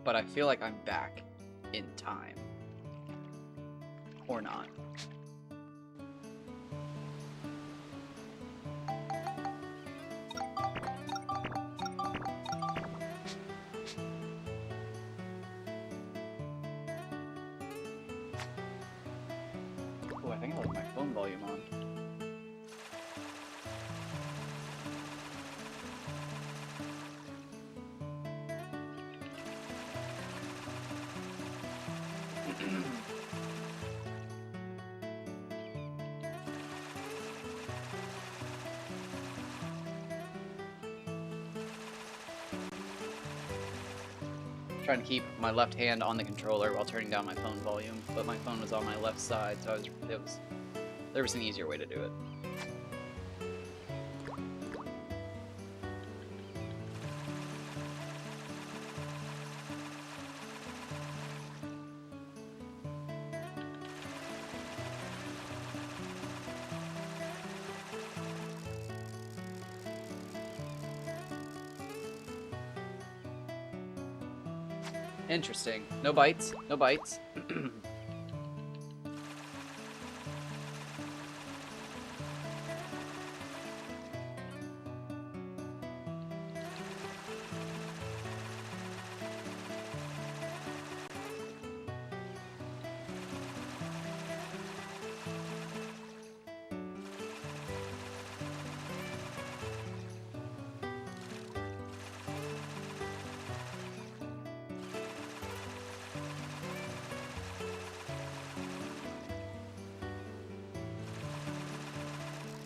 but I feel like I'm back in time. Or not. Oh, I think I left my phone volume on. Trying to keep my left hand on the controller while turning down my phone volume, but my phone was on my left side, so there was an easier way to do it. Interesting. No bites. No bites.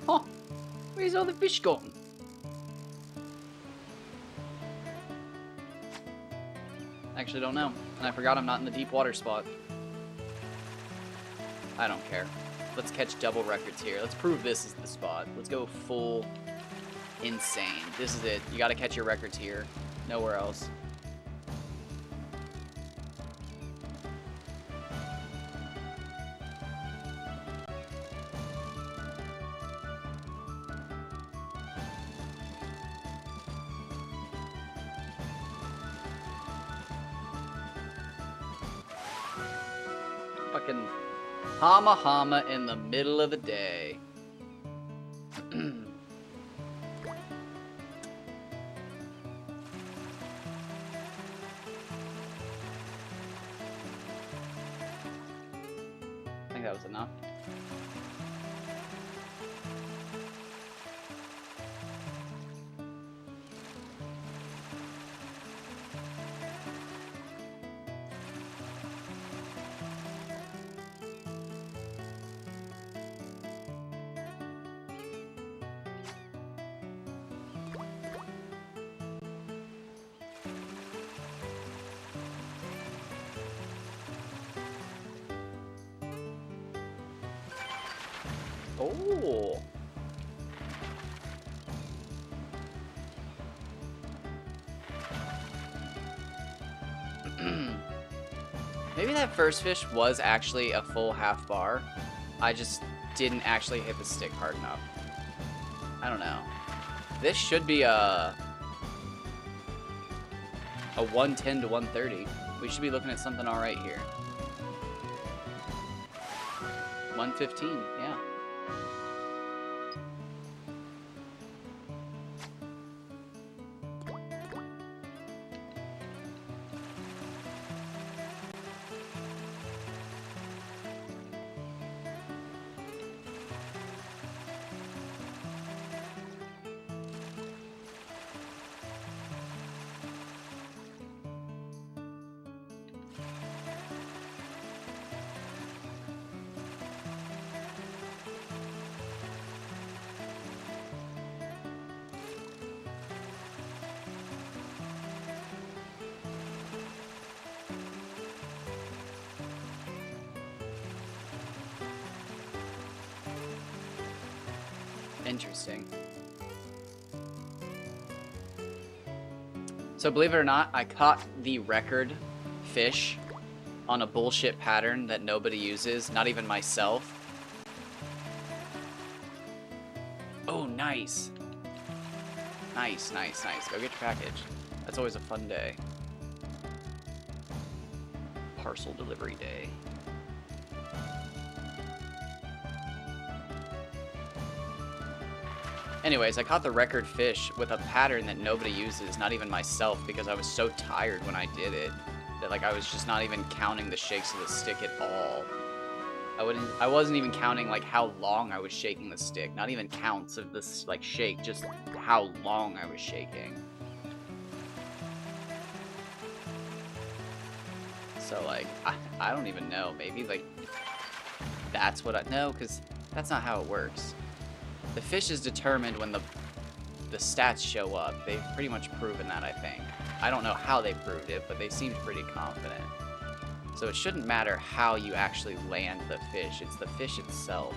Huh. Where's all the fish gone? Actually don't know. And I forgot I'm not in the deep water spot. I don't care. Let's catch double records here. Let's prove this is the spot. Let's go full insane. This is it. You gotta catch your records here. Nowhere else. Fucking hama in the middle of the day. I think that was enough. Oh. Maybe that first fish was actually a full half bar. I just didn't actually hit the stick hard enough. I don't know. This should be a 110 to 130. We should be looking at something all right here. 115, yeah. Interesting. So believe it or not, I caught the record fish on a bullshit pattern that nobody uses, not even myself. Oh, nice. Nice, nice, nice. Go get your package. That's always a fun day. parcel delivery day. Anyways, I caught the record fish with a pattern that nobody uses, not even myself, because I was so tired when I did it that like I was just not even counting the shakes of the stick at all. I wasn't even counting like how long I was shaking the stick, not even counts of this like shake, just how long I was shaking. So like I don't even know, maybe like that's what I know, because that's not how it works. The fish is determined when the stats show up. They've pretty much proven that, I think. I don't know how they proved it, but they seemed pretty confident. So it shouldn't matter how you actually land the fish. It's the fish itself.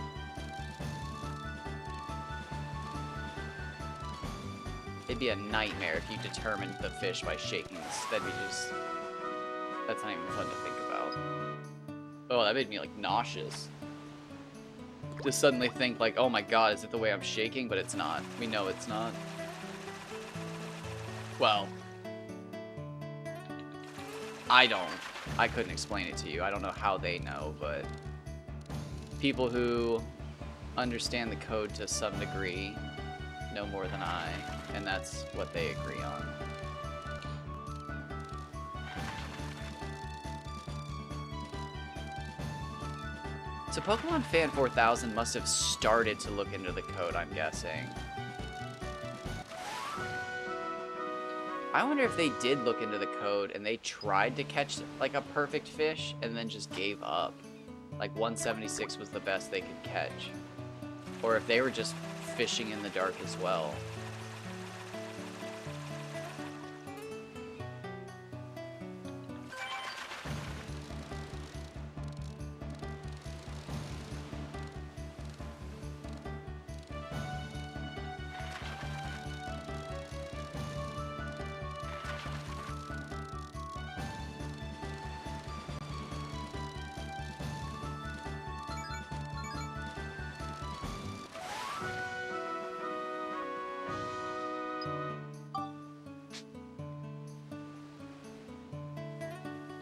It'd be a nightmare if you determined the fish by shaking this. That'd be just... That's not even fun to think about. Oh, that made me, like, nauseous. Just suddenly think like, oh my god, is it the way I'm shaking? But it's not. We know it's not. Well, I couldn't explain it to you. I don't know how they know, but people who understand the code to some degree know more than I, and that's what they agree on. So Pokemon Fan 4000 must have started to look into the code, I'm guessing. I wonder if they did look into the code and they tried to catch like a perfect fish and then just gave up. Like 176 was the best they could catch. Or if they were just fishing in the dark as well.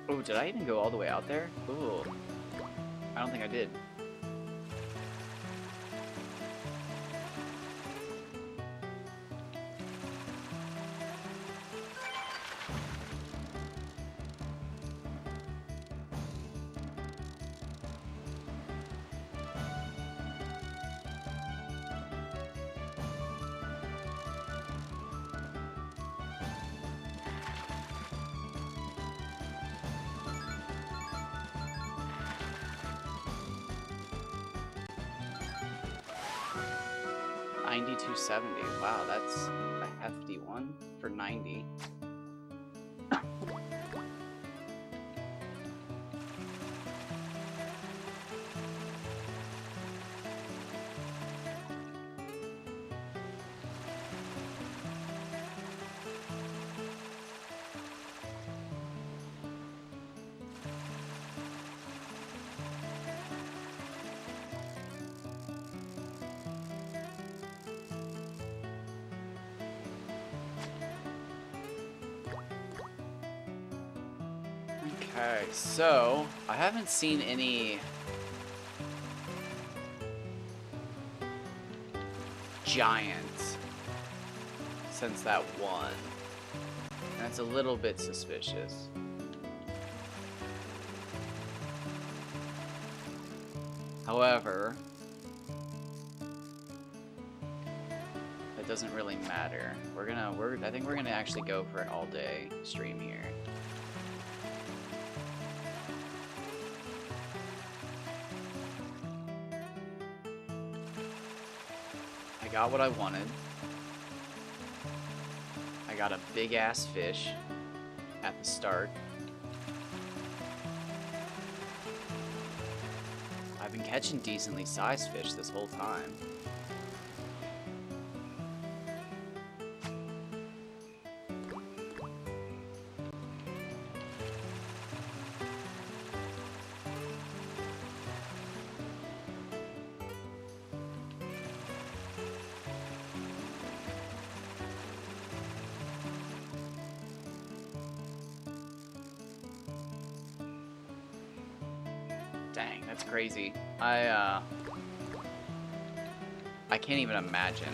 Oh, did I even go all the way out there? Ooh. I don't think I did. $92.70. Wow, that's a hefty one for 90. Okay, so I haven't seen any giants since that one, and it's a little bit suspicious. However, it doesn't really matter. I think we're gonna actually go for an all-day stream here. I got what I wanted. I got a big-ass fish at the start. I've been catching decently sized fish this whole time. Dang, that's crazy. I can't even imagine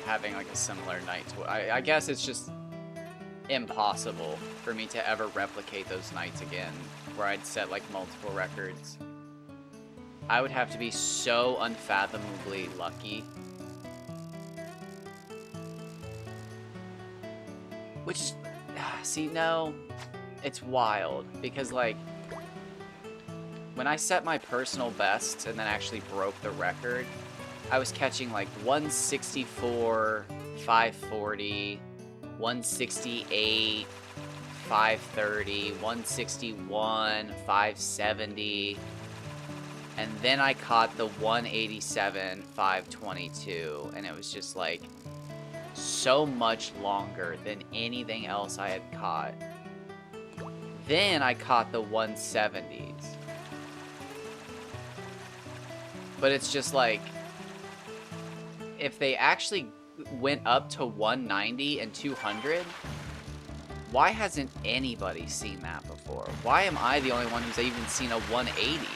having like a similar night to I guess it's just impossible for me to ever replicate those nights again where I'd set like multiple records. I would have to be so unfathomably lucky. Which is, see, no, it's wild because like when I set my personal bests and then actually broke the record, I was catching like 164, 540, 168, 530, 161, 570, and then I caught the 187, 522, and it was just like so much longer than anything else I had caught. Then I caught the 170s. But it's just like, if they actually went up to 190 and 200, why hasn't anybody seen that before? Why am I the only one who's even seen a 180?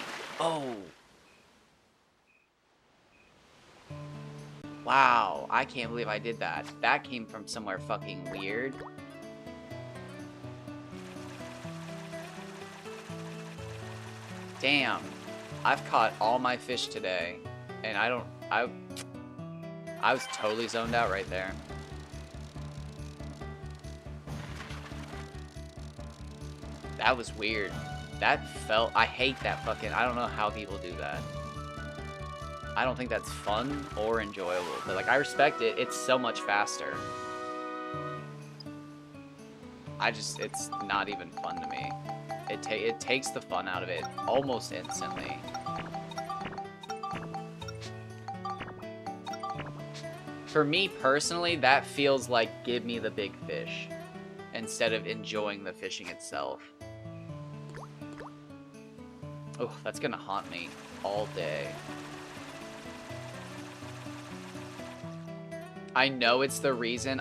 Oh. Wow, I can't believe I did that. That came from somewhere fucking weird. Damn. I've caught all my fish today, and I was totally zoned out right there. That was weird. That felt, I hate that fucking, I don't know how people do that. I don't think that's fun or enjoyable, but like I respect it. It's so much faster. It's not even fun to me. It takes the fun out of it almost instantly. For me personally, that feels like give me the big fish instead of enjoying the fishing itself. Oh, that's gonna haunt me all day. I know it's the reason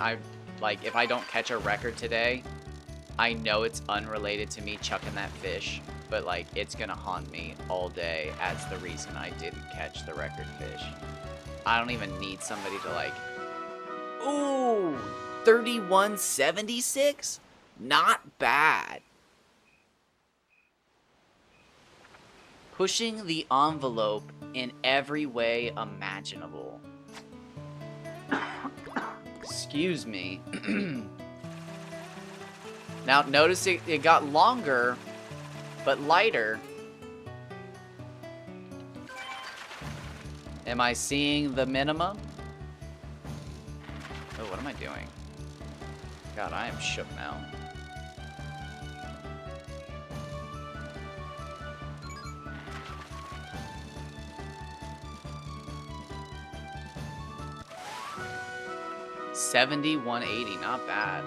like, if I don't catch a record today, I know it's unrelated to me chucking that fish, but like, it's gonna haunt me all day as the reason I didn't catch the record fish. I don't even need somebody to like, ooh, 3176? Not bad. Pushing the envelope in every way imaginable. Excuse me. Now, notice it got longer, but lighter. Am I seeing the minimum? Oh, what am I doing? God, I am shook now. $71.80, not bad.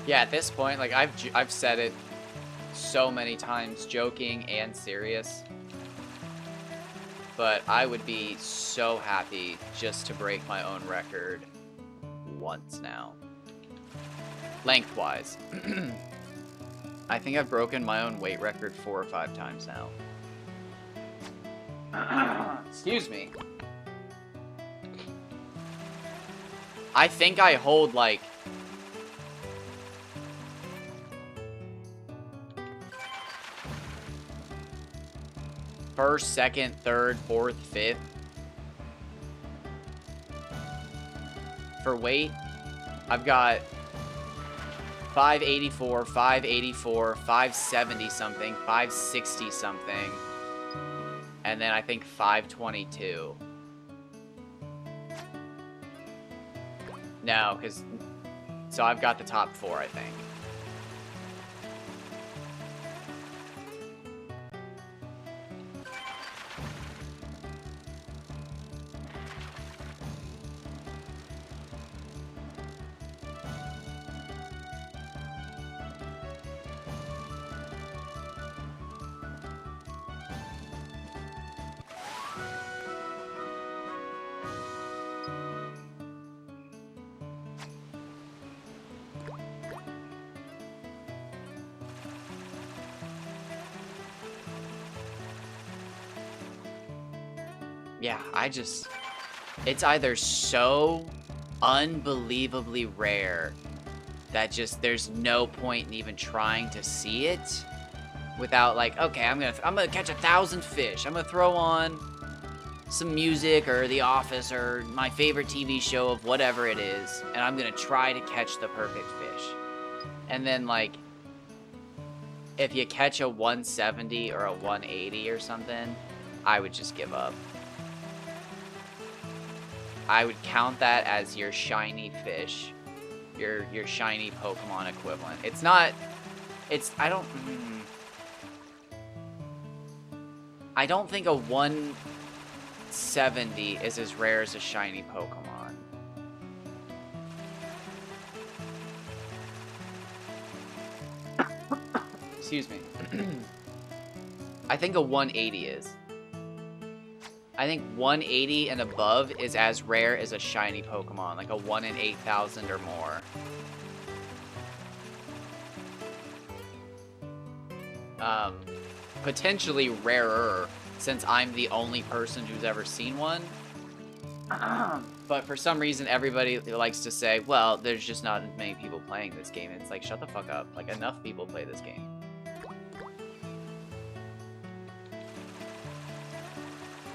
Yeah, at this point, like I've said it so many times, joking and serious, but I would be so happy just to break my own record once now. Lengthwise. I think I've broken my own weight record 4 or 5 times now. Excuse me. I think I hold like first, second, third, fourth, fifth. For weight, I've got 584, 584, 570 something, 560 something, and then I think 522. No, because, so I've got the top 4, I think. Yeah, it's either so unbelievably rare that just there's no point in even trying to see it without like, okay, I'm gonna catch 1,000 fish. I'm gonna throw on some music or The Office or my favorite TV show of whatever it is, and I'm gonna try to catch the perfect fish. And then like, if you catch a 170 or a 180 or something, I would just give up. I would count that as your shiny fish, your shiny Pokemon equivalent. It's not. I don't think a 170 is as rare as a shiny Pokemon. Excuse me. I think a 180 is. I think 180 and above is as rare as a shiny Pokemon, like a 1 in 8,000 or more. Potentially rarer, since I'm the only person who's ever seen one. But for some reason, everybody likes to say, well, there's just not as many people playing this game. It's like, shut the fuck up. Like, enough people play this game.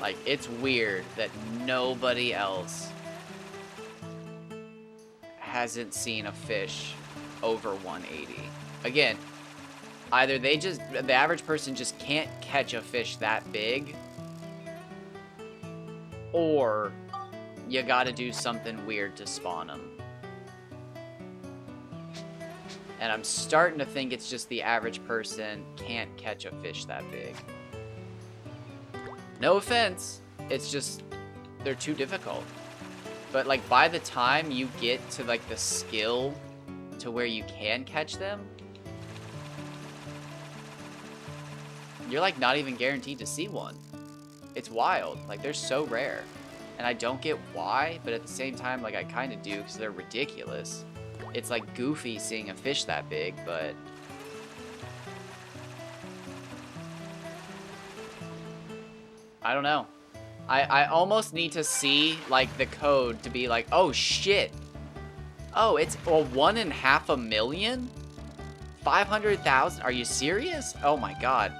Like, it's weird that nobody else hasn't seen a fish over 180. Again, either the average person just can't catch a fish that big, or you gotta do something weird to spawn them. And I'm starting to think it's just the average person can't catch a fish that big. No offense, it's just, they're too difficult. But like, by the time you get to like the skill to where you can catch them, you're like not even guaranteed to see one. It's wild. Like, they're so rare. And I don't get why, but at the same time, like, I kind of do because they're ridiculous. It's like goofy seeing a fish that big, but I don't know. I almost need to see, like, the code to be like, oh, shit. Oh, it's a 1.5 million? 500,000? Are you serious? Oh, my God.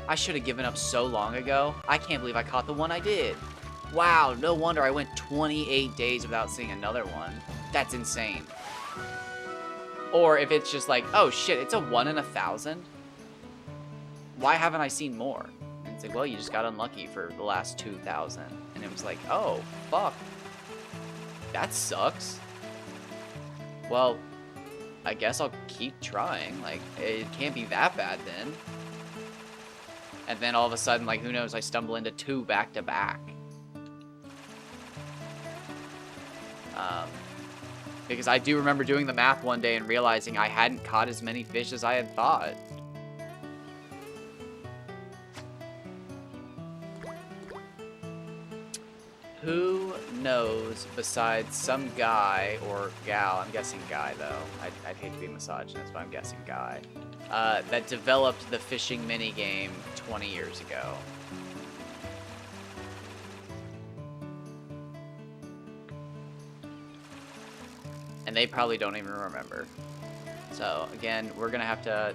I should have given up so long ago. I can't believe I caught the one I did. Wow, no wonder I went 28 days without seeing another one. That's insane. Or if it's just like, oh, shit, it's a 1 in 1,000? Why haven't I seen more? It's like, well, you just got unlucky for the last 2,000. And it was like, oh, fuck. That sucks. Well, I guess I'll keep trying. Like, it can't be that bad then. And then all of a sudden, like, who knows, I stumble into 2 back-to-back. Because I do remember doing the math one day and realizing I hadn't caught as many fish as I had thought. Who knows besides some guy or gal, I'm guessing guy though, I'd hate to be misogynist, but I'm guessing guy, that developed the fishing minigame 20 years ago? And they probably don't even remember. So again, we're gonna have to,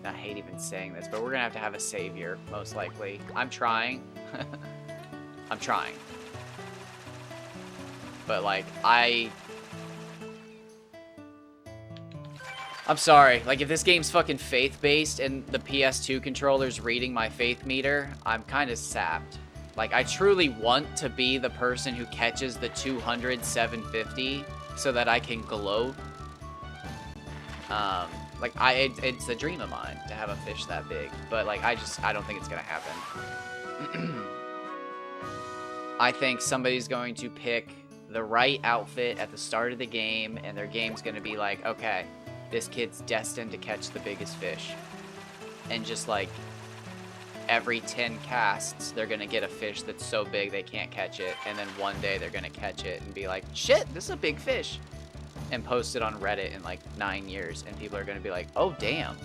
I hate even saying this, but we're gonna have a savior, most likely. I'm trying. I'm trying. But like, I'm sorry, like if this game's fucking faith-based and the PS2 controller's reading my faith meter, I'm kind of sapped. Like, I truly want to be the person who catches the 200 750 so that I can gloat. Like, it's a dream of mine to have a fish that big, but like, I don't think it's gonna happen. I think somebody's going to pick the right outfit at the start of the game, and their game's gonna be like, okay, this kid's destined to catch the biggest fish. And just like, every 10 casts, they're gonna get a fish that's so big they can't catch it, and then one day they're gonna catch it and be like, shit, this is a big fish, and post it on Reddit in like 9 years, and people are gonna be like, oh damn,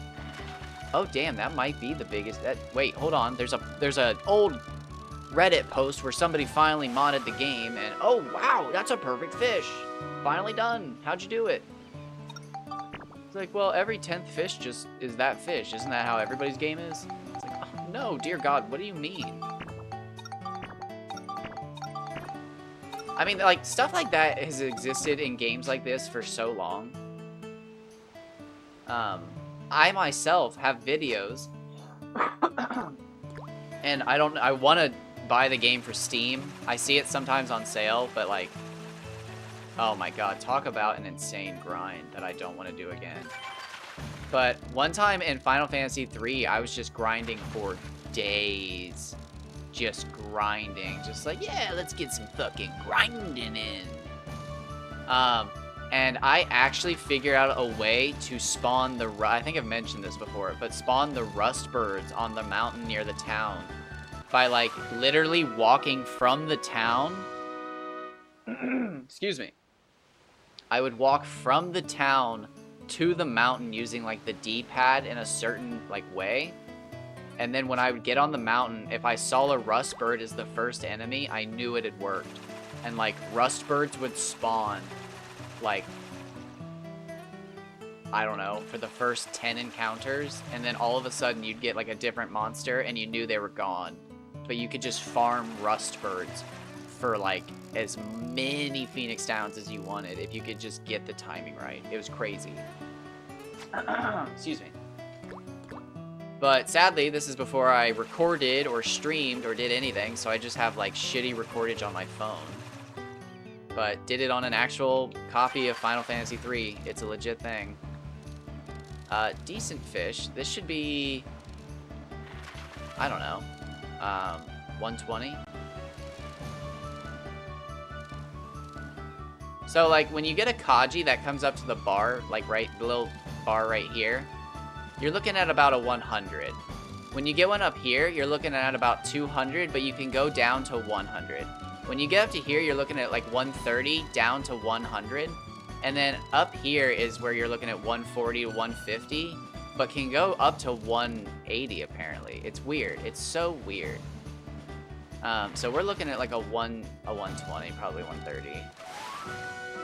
that might be the biggest. Wait, hold on, there's a old Reddit post where somebody finally modded the game and, oh, wow, that's a perfect fish. Finally done. How'd you do it? It's like, well, every 10th fish just is that fish. Isn't that how everybody's game is? It's like, oh, no, dear God, what do you mean? I mean, like, stuff like that has existed in games like this for so long. I myself have videos, and I want to buy the game for Steam. I see it sometimes on sale, but like, oh my God, talk about an insane grind that I don't want to do again. But one time in Final Fantasy III, I was just grinding for days. Just grinding. Just like, yeah, let's get some fucking grinding in. And I actually figured out a way to spawn the... I think I've mentioned this before, but spawn the rust birds on the mountain near the town. By, like, literally walking from the town... Excuse me. I would walk from the town to the mountain using, like, the D-pad in a certain, like, way. And then when I would get on the mountain, if I saw a rust bird as the first enemy, I knew it had worked. And, like, rust birds would spawn, like, I don't know, for the first 10 encounters. And then all of a sudden, you'd get, like, a different monster, and you knew they were gone. But you could just farm rust birds for, like, as many Phoenix Downs as you wanted if you could just get the timing right. It was crazy. Excuse me. But sadly, this is before I recorded or streamed or did anything, so I just have like shitty recordage on my phone. But did it on an actual copy of Final Fantasy III. It's a legit thing. Decent fish. This should be, I don't know, 120. So like when you get a Kaji that comes up to the bar, like right, the little bar right here, you're looking at about a 100. When you get one up here, you're looking at about 200, but you can go down to 100. When you get up to here, you're looking at like 130 down to 100. And then up here is where you're looking at 140 to 150, but can go up to 180 apparently. It's weird. It's so weird. So we're looking at like a 120, probably 130.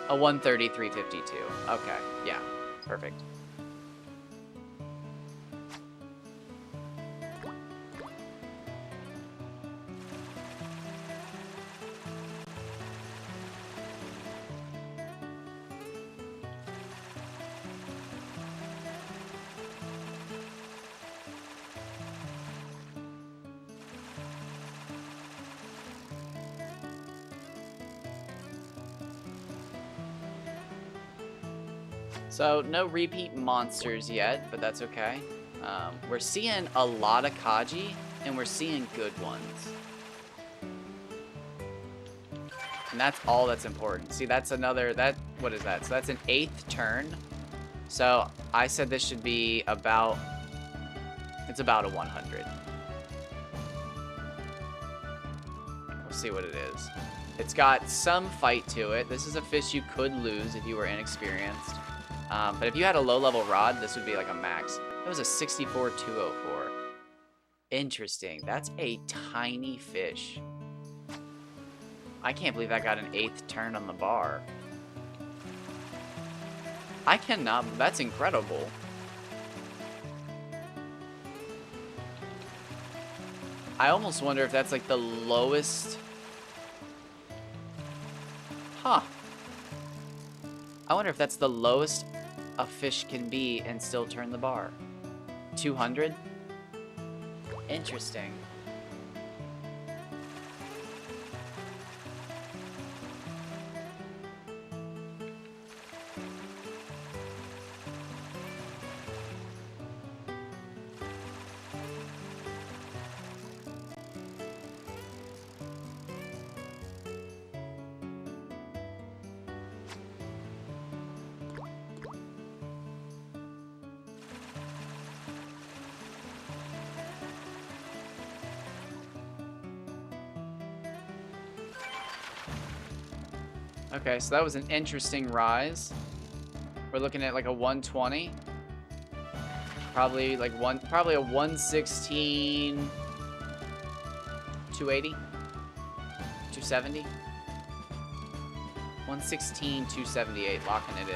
A 130, 352. Okay, yeah, perfect. So, no repeat monsters yet, but that's okay. We're seeing a lot of Kaji, and we're seeing good ones. And that's all that's important. See, that's another, what is that? So that's an 8th turn. So, I said this should be about, it's about a 100. We'll see what it is. It's got some fight to it. This is a fish you could lose if you were inexperienced. But if you had a low-level rod, this would be like a max. It was a 64-204. Interesting. That's a tiny fish. I can't believe that got an 8th turn on the bar. I cannot. That's incredible. I almost wonder if that's like the lowest. Huh. I wonder if that's the lowest a fish can be and still turn the bar. 200? Interesting. Okay, so that was an interesting rise. We're looking at like a 120. Probably like probably a 116, 280? 270? 116, 278, locking it in.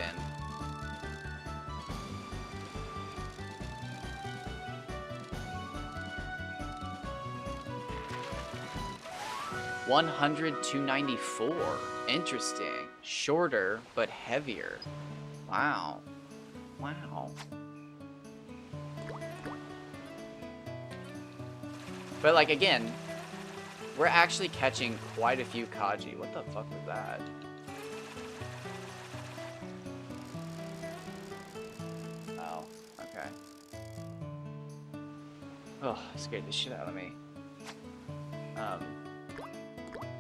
$100, 294. Interesting. Shorter, but heavier. Wow. Wow. But, like, again, we're actually catching quite a few Kaji. What the fuck was that? Oh, okay. Oh, scared the shit out of me.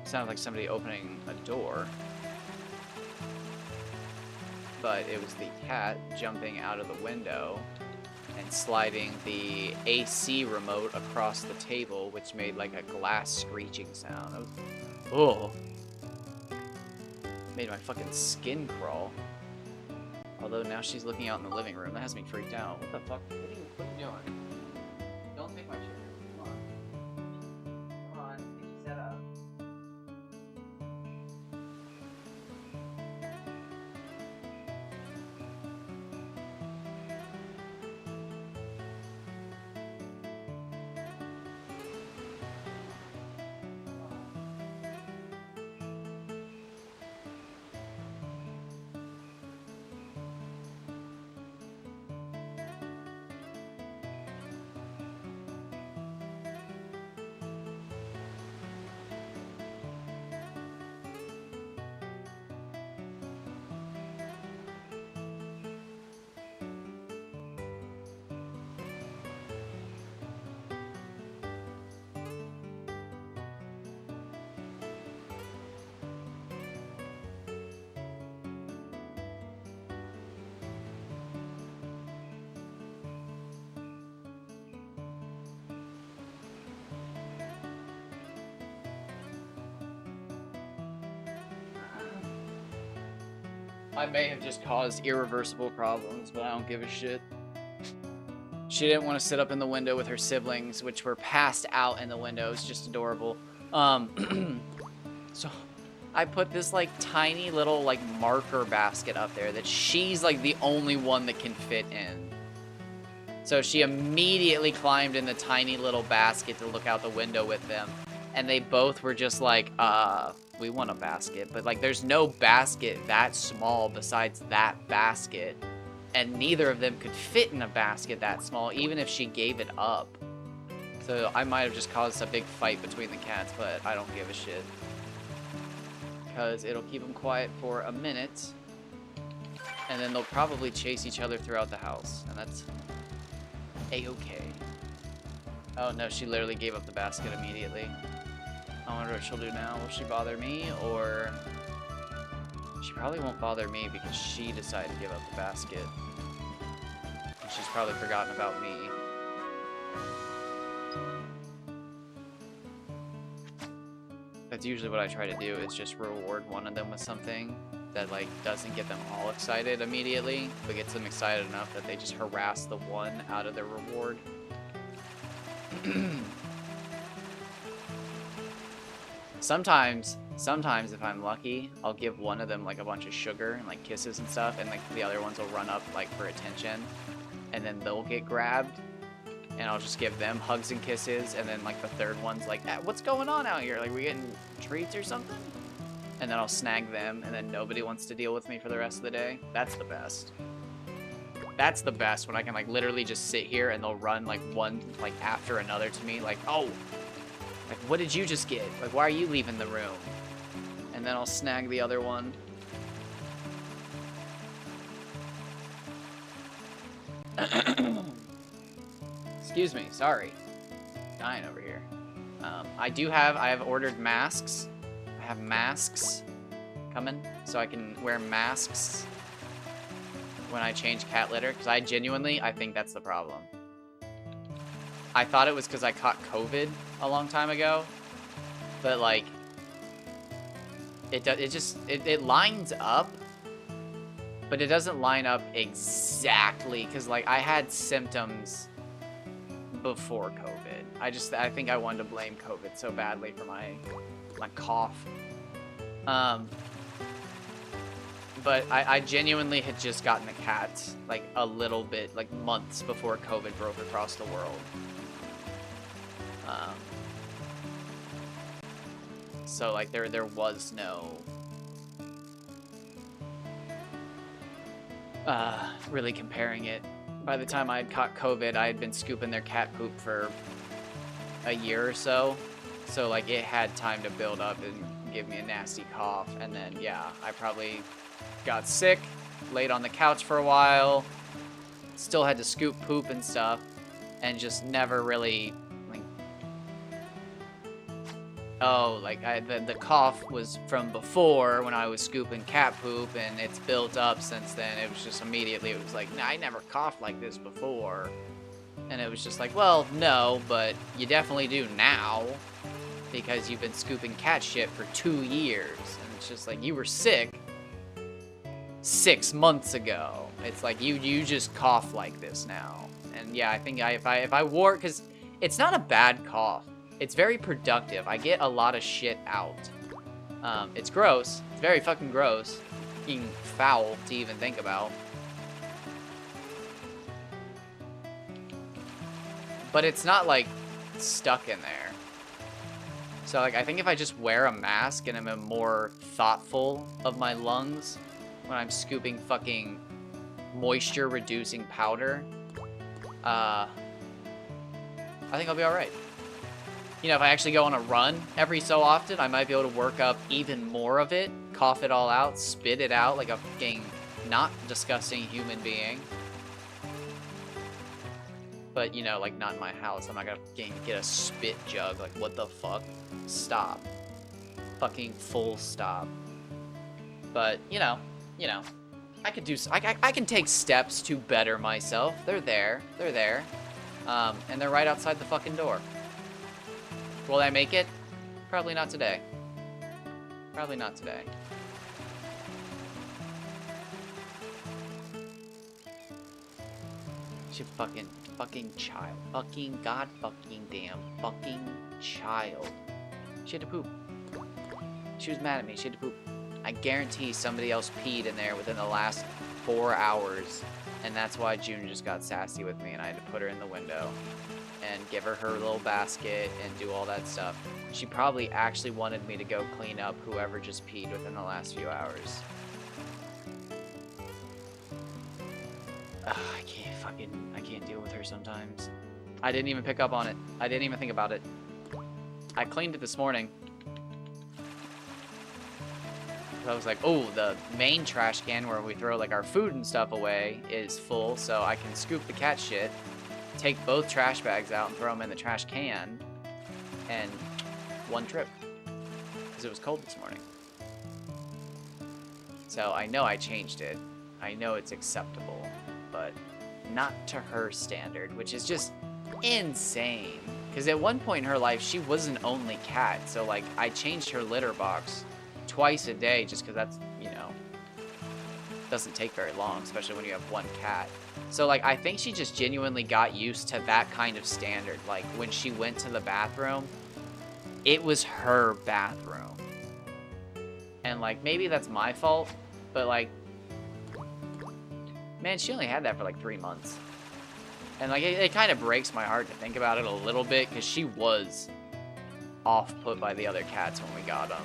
Sounded like somebody opening a door. But it was the cat jumping out of the window and sliding the AC remote across the table, which made like a glass screeching sound. Oh. Made my fucking skin crawl. Although now she's looking out in the living room. That has me freaked out. What the fuck? What are you doing? Don't take my chair. Come on. Come on. Get you set up. I may have just caused irreversible problems, but I don't give a shit. She didn't want to sit up in the window with her siblings, which were passed out in the window. It's just adorable. So I put this like tiny little like marker basket up there that she's like the only one that can fit in. So she immediately climbed in the tiny little basket to look out the window with them. And they both were just like, we want a basket. But like there's no basket that small besides that basket. And neither of them could fit in a basket that small, even if she gave it up. So I might have just caused a big fight between the cats, but I don't give a shit. Because it'll keep them quiet for a minute. And then they'll probably chase each other throughout the house. And that's a-okay. Oh no, she literally gave up the basket immediately. I wonder what she'll do now. Will she bother me, or... She probably won't bother me because she decided to give up the basket. And she's probably forgotten about me. That's usually what I try to do, is just reward one of them with something that like doesn't get them all excited immediately, but gets them excited enough that they just harass the one out of their reward. Sometimes if I'm lucky, I'll give one of them like a bunch of sugar and like kisses and stuff, and like the other ones will run up like for attention, and then they'll get grabbed, and I'll just give them hugs and kisses, and then like the third one's like, what's going on out here? Like, we getting treats or something? And then I'll snag them, and then nobody wants to deal with me for the rest of the day. That's the best. That's the best, when I can like literally just sit here and they'll run like one like after another to me, like, oh, like, what did you just get? Like, why are you leaving the room? And then I'll snag the other one. Excuse me, sorry. Dying over here. I have ordered masks. I have masks coming, so I can wear masks when I change cat litter, because I think that's the problem. I thought it was because I caught COVID a long time ago, but like, it lines up, but it doesn't line up exactly, because like I had symptoms before COVID. I think I wanted to blame COVID so badly for my cough. But I genuinely had just gotten a cat, like, a little bit, like, months before COVID broke across the world. So, like, there was no... really comparing it. By the time I had caught COVID, I had been scooping their cat poop for a year or so. So, like, it had time to build up and give me a nasty cough. And then, yeah, I probably got sick, laid on the couch for a while, still had to scoop poop and stuff, and just never really, like, the cough was from before when I was scooping cat poop, and it's built up since then. It was just immediately, it was like, nah, I never coughed like this before. And it was just like, well, no, but you definitely do now, because you've been scooping cat shit for 2 years. And it's just like, you were sick 6 months ago. It's like, you just cough like this now. And yeah, I think if I wore, because it's not a bad cough. It's very productive. I get a lot of shit out. It's gross. It's very fucking gross. Fucking foul to even think about. But it's not, like, stuck in there. So, like, I think if I just wear a mask and I'm more thoughtful of my lungs when I'm scooping fucking moisture-reducing powder, I think I'll be alright. You know, if I actually go on a run every so often, I might be able to work up even more of it, cough it all out, spit it out like a fucking not disgusting human being. But, you know, like, not in my house. I'm not gonna get a spit jug. Like, what the fuck? Stop. Fucking full stop. But, you know, I could do, I can take steps to better myself. They're there. They're there. And they're right outside the fucking door. Will I make it? Probably not today. Probably not today. She fucking child. Fucking god fucking damn fucking child. She had to poop. She was mad at me. She had to poop. I guarantee somebody else peed in there within the last 4 hours. And that's why June just got sassy with me and I had to put her in the window and give her her little basket and do all that stuff. She probably actually wanted me to go clean up whoever just peed within the last few hours. I can't deal with her sometimes. I didn't even pick up on it. I didn't even think about it. I cleaned it this morning. I was like, oh, the main trash can where we throw like our food and stuff away is full, so I can scoop the cat shit, take both trash bags out and throw them in the trash can, and one trip, because it was cold this morning. So I know I changed it. I know it's acceptable, but not to her standard, which is just insane. Because at one point in her life, she was an only cat, so like I changed her litter box twice a day just because that's, you know, doesn't take very long, especially when you have one cat. So like I think she just genuinely got used to that kind of standard. Like when she went to the bathroom, it was her bathroom. And like maybe that's my fault, but like, man, she only had that for like 3 months. And like it kind of breaks my heart to think about it a little bit because she was off put by the other cats when we got them.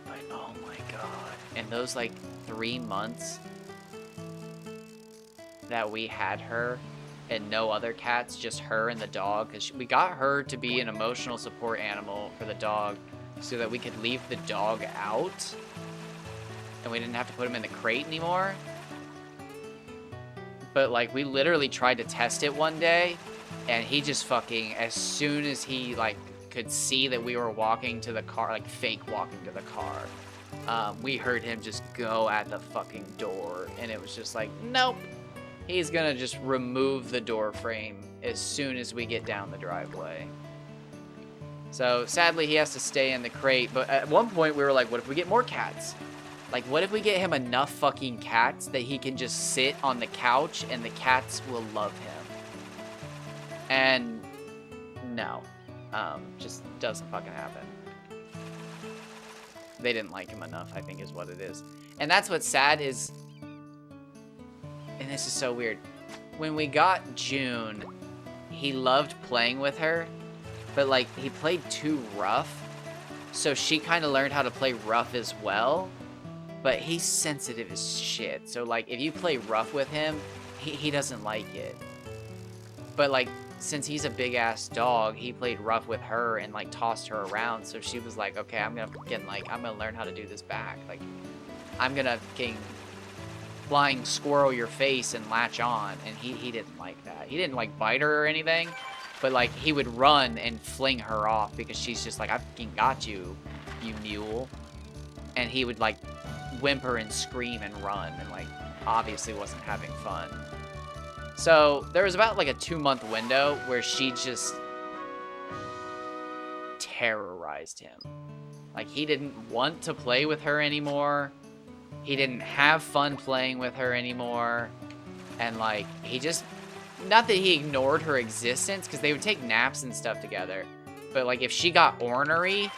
But oh my god. And those like 3 months that we had her and no other cats, just her and the dog, because we got her to be an emotional support animal for the dog so that we could leave the dog out and we didn't have to put him in the crate anymore. But like we literally tried to test it one day and he just fucking, as soon as he like could see that we were walking to the car, like fake walking to the car, we heard him just go at the fucking door and it was just like, nope. He's gonna just remove the door frame as soon as we get down the driveway. So sadly he has to stay in the crate, but at one point we were like, what if we get more cats? Like, what if we get him enough fucking cats that he can just sit on the couch and the cats will love him? And no, just doesn't fucking happen. They didn't like him enough, I think is what it is. And that's what's sad is, and this is so weird, when we got June, he loved playing with her, but like he played too rough, so she kind of learned how to play rough as well. But he's sensitive as shit, so like if you play rough with him, he doesn't like it. But like since he's a big ass dog, he played rough with her and like tossed her around, so she was like, okay, I'm gonna learn how to do this back. Like I'm gonna fucking flying squirrel your face and latch on. And he didn't like that. He didn't like bite her or anything, but like he would run and fling her off because she's just like, I fucking got you, you mule. And he would like whimper and scream and run and like obviously wasn't having fun. So there was about like a 2-month window where she just terrorized him. Like he didn't want to play with her anymore. He didn't have fun playing with her anymore. And like he just, not that he ignored her existence, because they would take naps and stuff together, but like if she got ornery,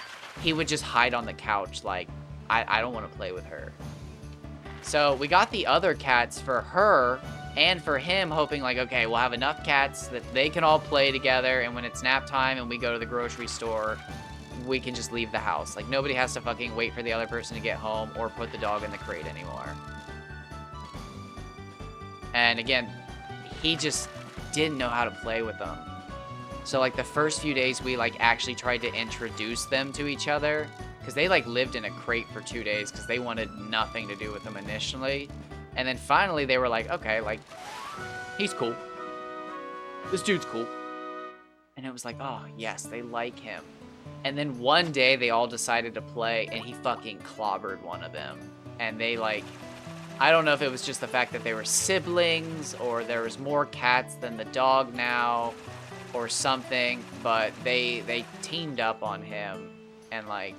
he would just hide on the couch like, I don't want to play with her. So we got the other cats for her and for him, hoping like, okay, we'll have enough cats that they can all play together, and when it's nap time and we go to the grocery store, we can just leave the house. Like nobody has to fucking wait for the other person to get home or put the dog in the crate anymore. And again, he just didn't know how to play with them. So like the first few days we like actually tried to introduce them to each other, because they like lived in a crate for 2 days because they wanted nothing to do with them initially. And then finally they were like, okay, like he's cool. This dude's cool. And it was like, oh yes, they like him. And then one day they all decided to play and he fucking clobbered one of them. And they like, I don't know if it was just the fact that they were siblings or there was more cats than the dog now or something, but they teamed up on him and like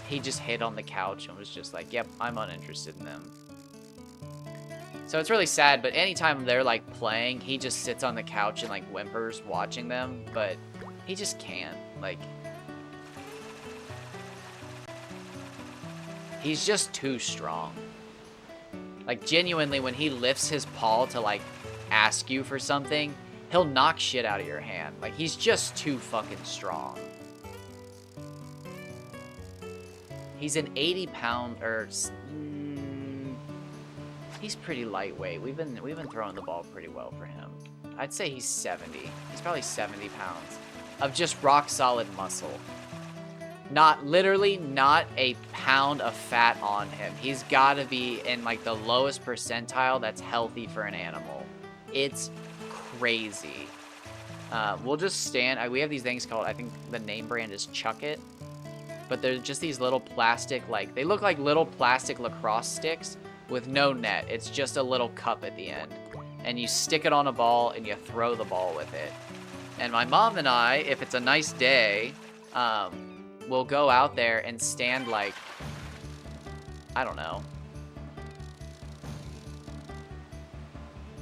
he just hid on the couch and was just like, yep, I'm uninterested in them. So it's really sad, but anytime they're like playing, he just sits on the couch and like whimpers watching them, but he just can't. Like, he's just too strong. Like genuinely, when he lifts his paw to like ask you for something, he'll knock shit out of your hand. Like he's just too fucking strong. He's an 80-pound, or he's pretty lightweight. We've been throwing the ball pretty well for him. I'd say he's 70. He's probably 70 pounds of just rock solid muscle. Not literally not a pound of fat on him. He's got to be in like the lowest percentile that's healthy for an animal. It's crazy. We'll just stand. We have these things called, I think the name brand is Chuck It. But they're just these little plastic, like, they look like little plastic lacrosse sticks with no net. It's just a little cup at the end. And you stick it on a ball and you throw the ball with it. And my mom and I, if it's a nice day, we'll go out there and stand like, I don't know,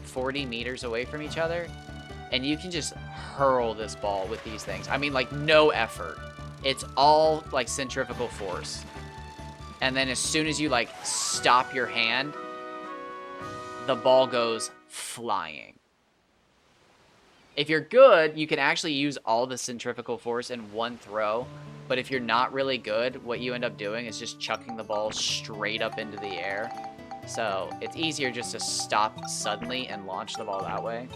40 meters away from each other. And you can just hurl this ball with these things. I mean, like, no effort. It's all like centrifugal force. And then as soon as you like stop your hand, the ball goes flying. If you're good, you can actually use all the centrifugal force in one throw. But if you're not really good, what you end up doing is just chucking the ball straight up into the air. So it's easier just to stop suddenly and launch the ball that way.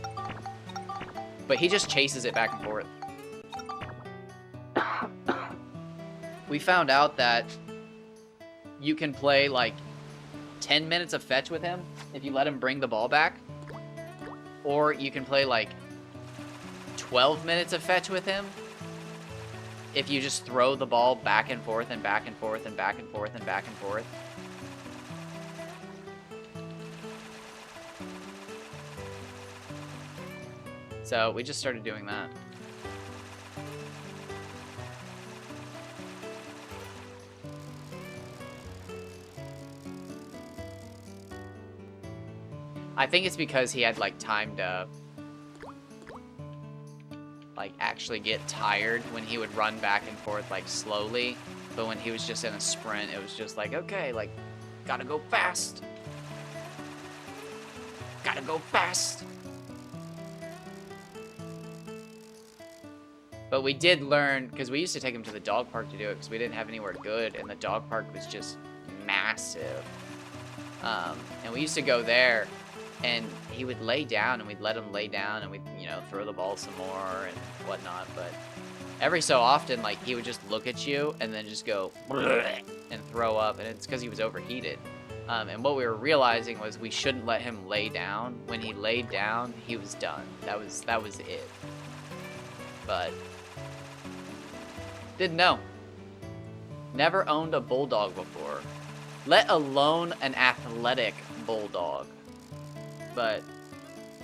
But he just chases it back and forth. We found out that you can play like 10 minutes of fetch with him if you let him bring the ball back. Or you can play like 12 minutes of fetch with him if you just throw the ball back and forth and back and forth and back and forth and back and forth. So we just started doing that. I think it's because he had, like, time to, like, actually get tired when he would run back and forth, like, slowly. But when he was just in a sprint, it was just like, okay, like, gotta go fast. Gotta go fast. But we did learn, because we used to take him to the dog park to do it, because we didn't have anywhere good, and the dog park was just massive. And we used to go there, and he would lay down, and we'd let him lay down, and we'd, you know, throw the ball some more and whatnot. But every so often, like, he would just look at you and then just go and throw up, and it's because he was overheated. And what we were realizing was we shouldn't let him lay down. When he laid down, he was done. That was it. But didn't know. Never owned a bulldog before, let alone an athletic bulldog. But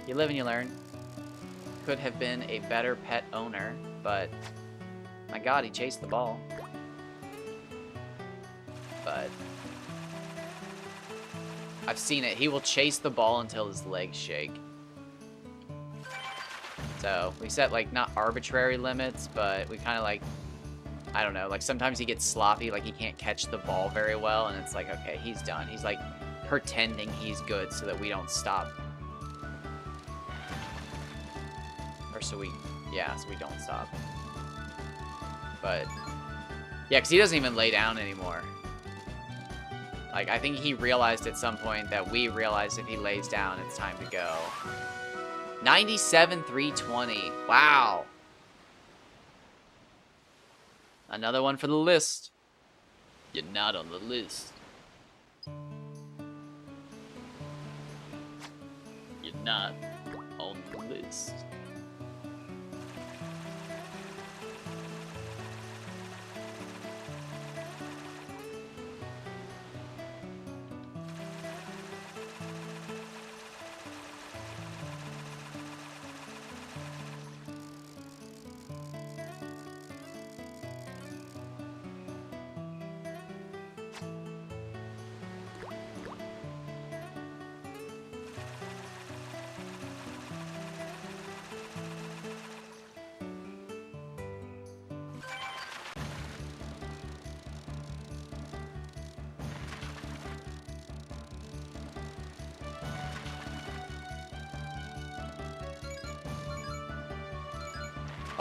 you live and you learn. Could have been a better pet owner, but my God, he chased the ball. But I've seen it. He will chase the ball until his legs shake. So we set, like, not arbitrary limits, but we kind of, like, I don't know, like, sometimes he gets sloppy, like he can't catch the ball very well, and it's like, okay, he's done. He's, like, pretending he's good so that we don't stop. Or so we don't stop. But yeah, because he doesn't even lay down anymore. Like, I think he realized at some point that we realized if he lays down, it's time to go. 97,320. Wow. Another one for the list. You're not on the list. You're not on the list.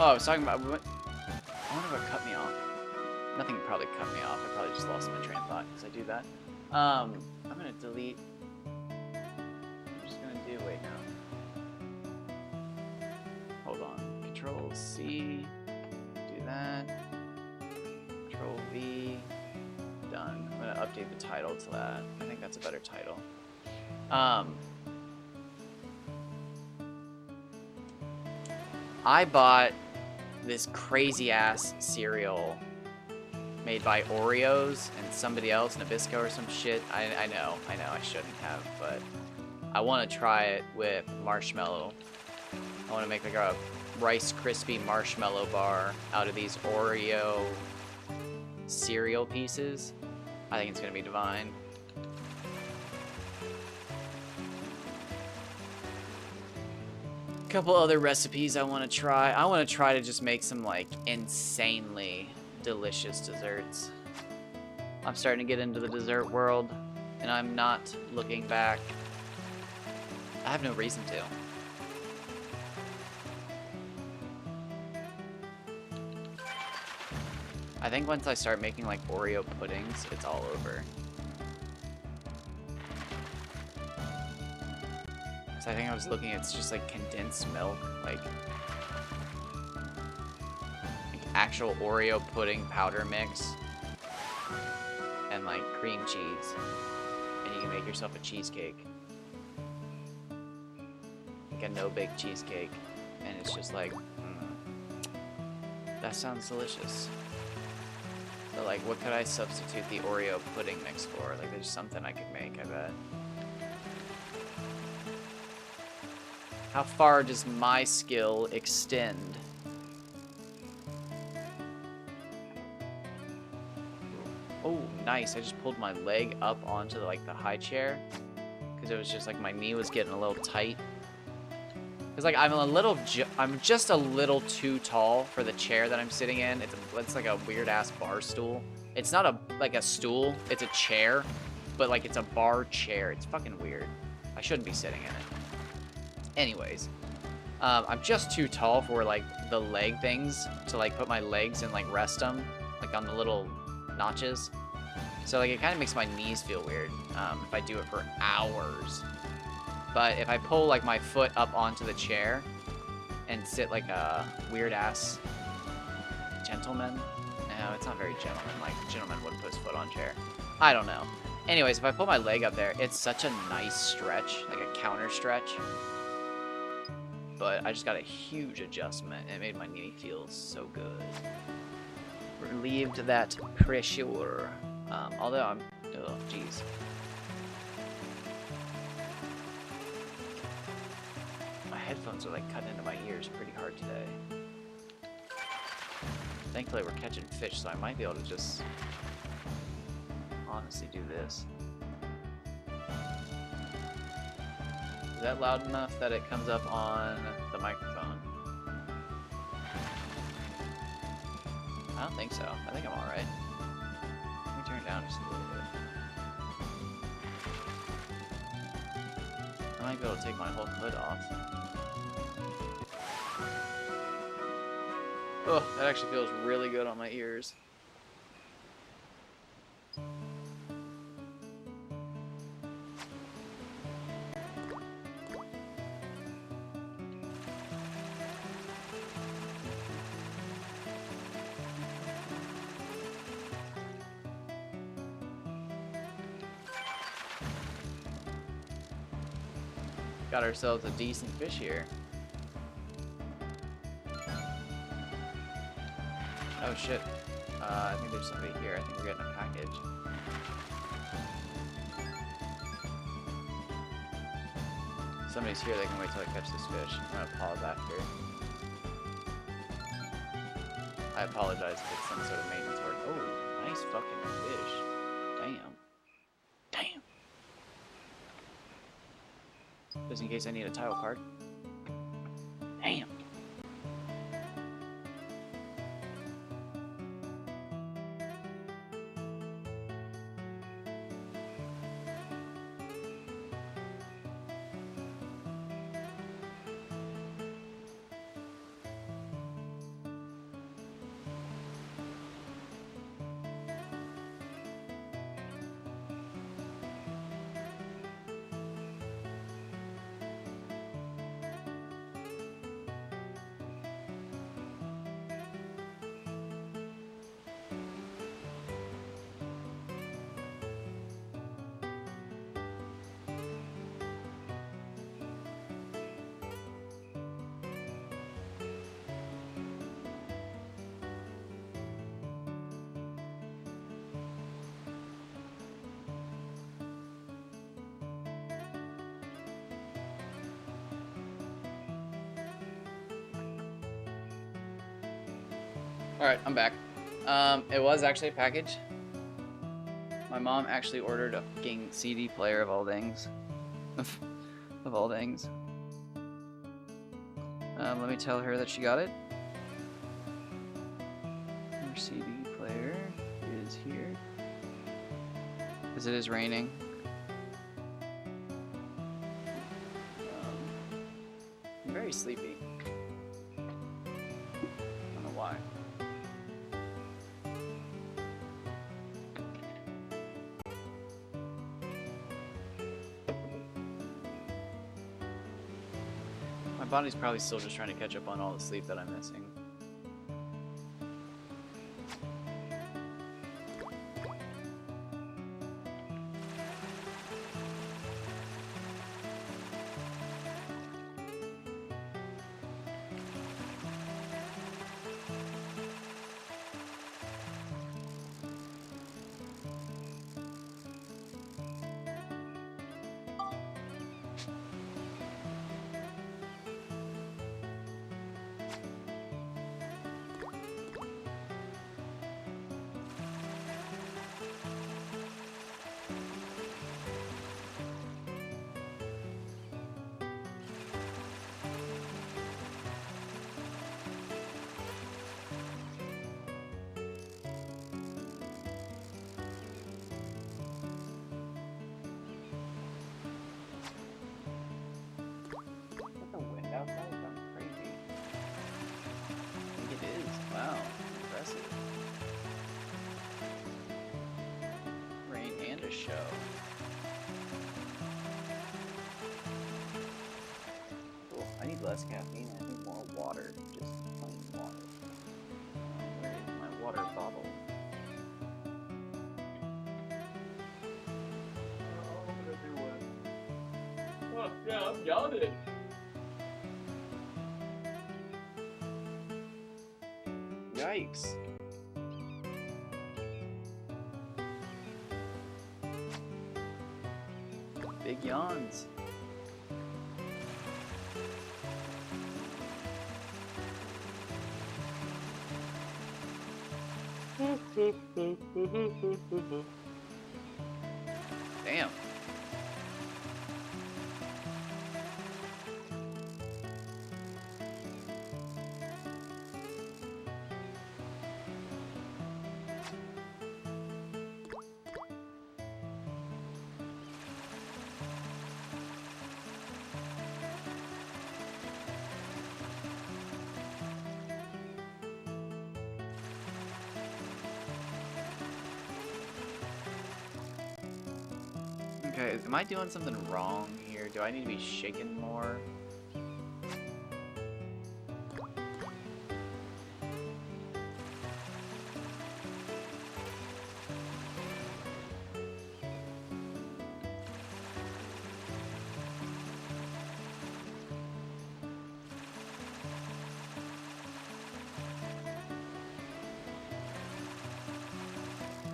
Oh, I was talking about. I wonder if it cut me off. Nothing probably cut me off. I probably just lost my train of thought because I do that. I'm gonna delete. I'm just gonna do. Wait now. Hold on. Control C. Do that. Control V. Done. I'm gonna update the title to that. I think that's a better title. I bought this crazy ass cereal made by Oreos and somebody else, Nabisco or some shit. I know I shouldn't have, but I want to try it with marshmallow. I want to make like a Rice Krispie marshmallow bar out of these Oreo cereal pieces. I think it's gonna be divine. Couple other recipes I want to try. I want to try to just make some, like, insanely delicious desserts. I'm starting to get into the dessert world, and I'm not looking back. I have no reason to. I think once I start making, like, Oreo puddings, it's all over. I think I was looking, it's just like condensed milk, like actual Oreo pudding powder mix, and like cream cheese, and you can make yourself a cheesecake, like a no-bake cheesecake, and it's just like, that sounds delicious. But like, what could I substitute the Oreo pudding mix for? Like, there's something I could make, I bet. How far does my skill extend? Oh, nice. I just pulled my leg up onto like the high chair. Because because it was just like my knee was getting a little tight. Because like I'm just a little too tall for the chair that I'm sitting in. It's like a weird ass bar stool. It's not like a stool. It's a chair, but like it's a bar chair. It's fucking weird. I shouldn't be sitting in it. Anyways, I'm just too tall for like the leg things to like put my legs and like rest them like on the little notches. So like it kind of makes my knees feel weird if I do it for hours. But if I pull like my foot up onto the chair and sit like a weird ass gentleman. No, it's not very gentleman. Like a gentleman would put his foot on chair. I don't know. Anyways, if I pull my leg up there, it's such a nice stretch, like a counter stretch. But I just got a huge adjustment. It made my knee feel so good. Relieved that pressure. Although I'm, oh jeez. My headphones are like cutting into my ears pretty hard today. Thankfully we're catching fish, so I might be able to just honestly do this. Is that loud enough that it comes up on the microphone? I don't think so. I think I'm alright. Let me turn it down just a little bit. I might be able to take my whole hood off. Oh, that actually feels really good on my ears. Got ourselves a decent fish here. Oh shit. I think there's somebody here. I think we're getting a package. Somebody's here, they can wait till I catch this fish. I'm gonna pause after. I apologize if it's some sort of maintenance work. Oh, nice fucking fish. Damn. Damn. Just in case I need a title card. Damn. Alright, I'm back. It was actually a package. My mom actually ordered a fucking CD player of all things. Of all things. Let me tell her that she got it. Her CD player is here. Because it is raining. I'm very sleepy. I don't know why. My body's probably still just trying to catch up on all the sleep that I'm missing. show. Cool. I need less caffeine. I need more water. Just plain water. Where is my water bottle? Oh, yeah, I'm yawning. Yikes. Big yawns. Damn. Okay, am I doing something wrong here? Do I need to be shaking more?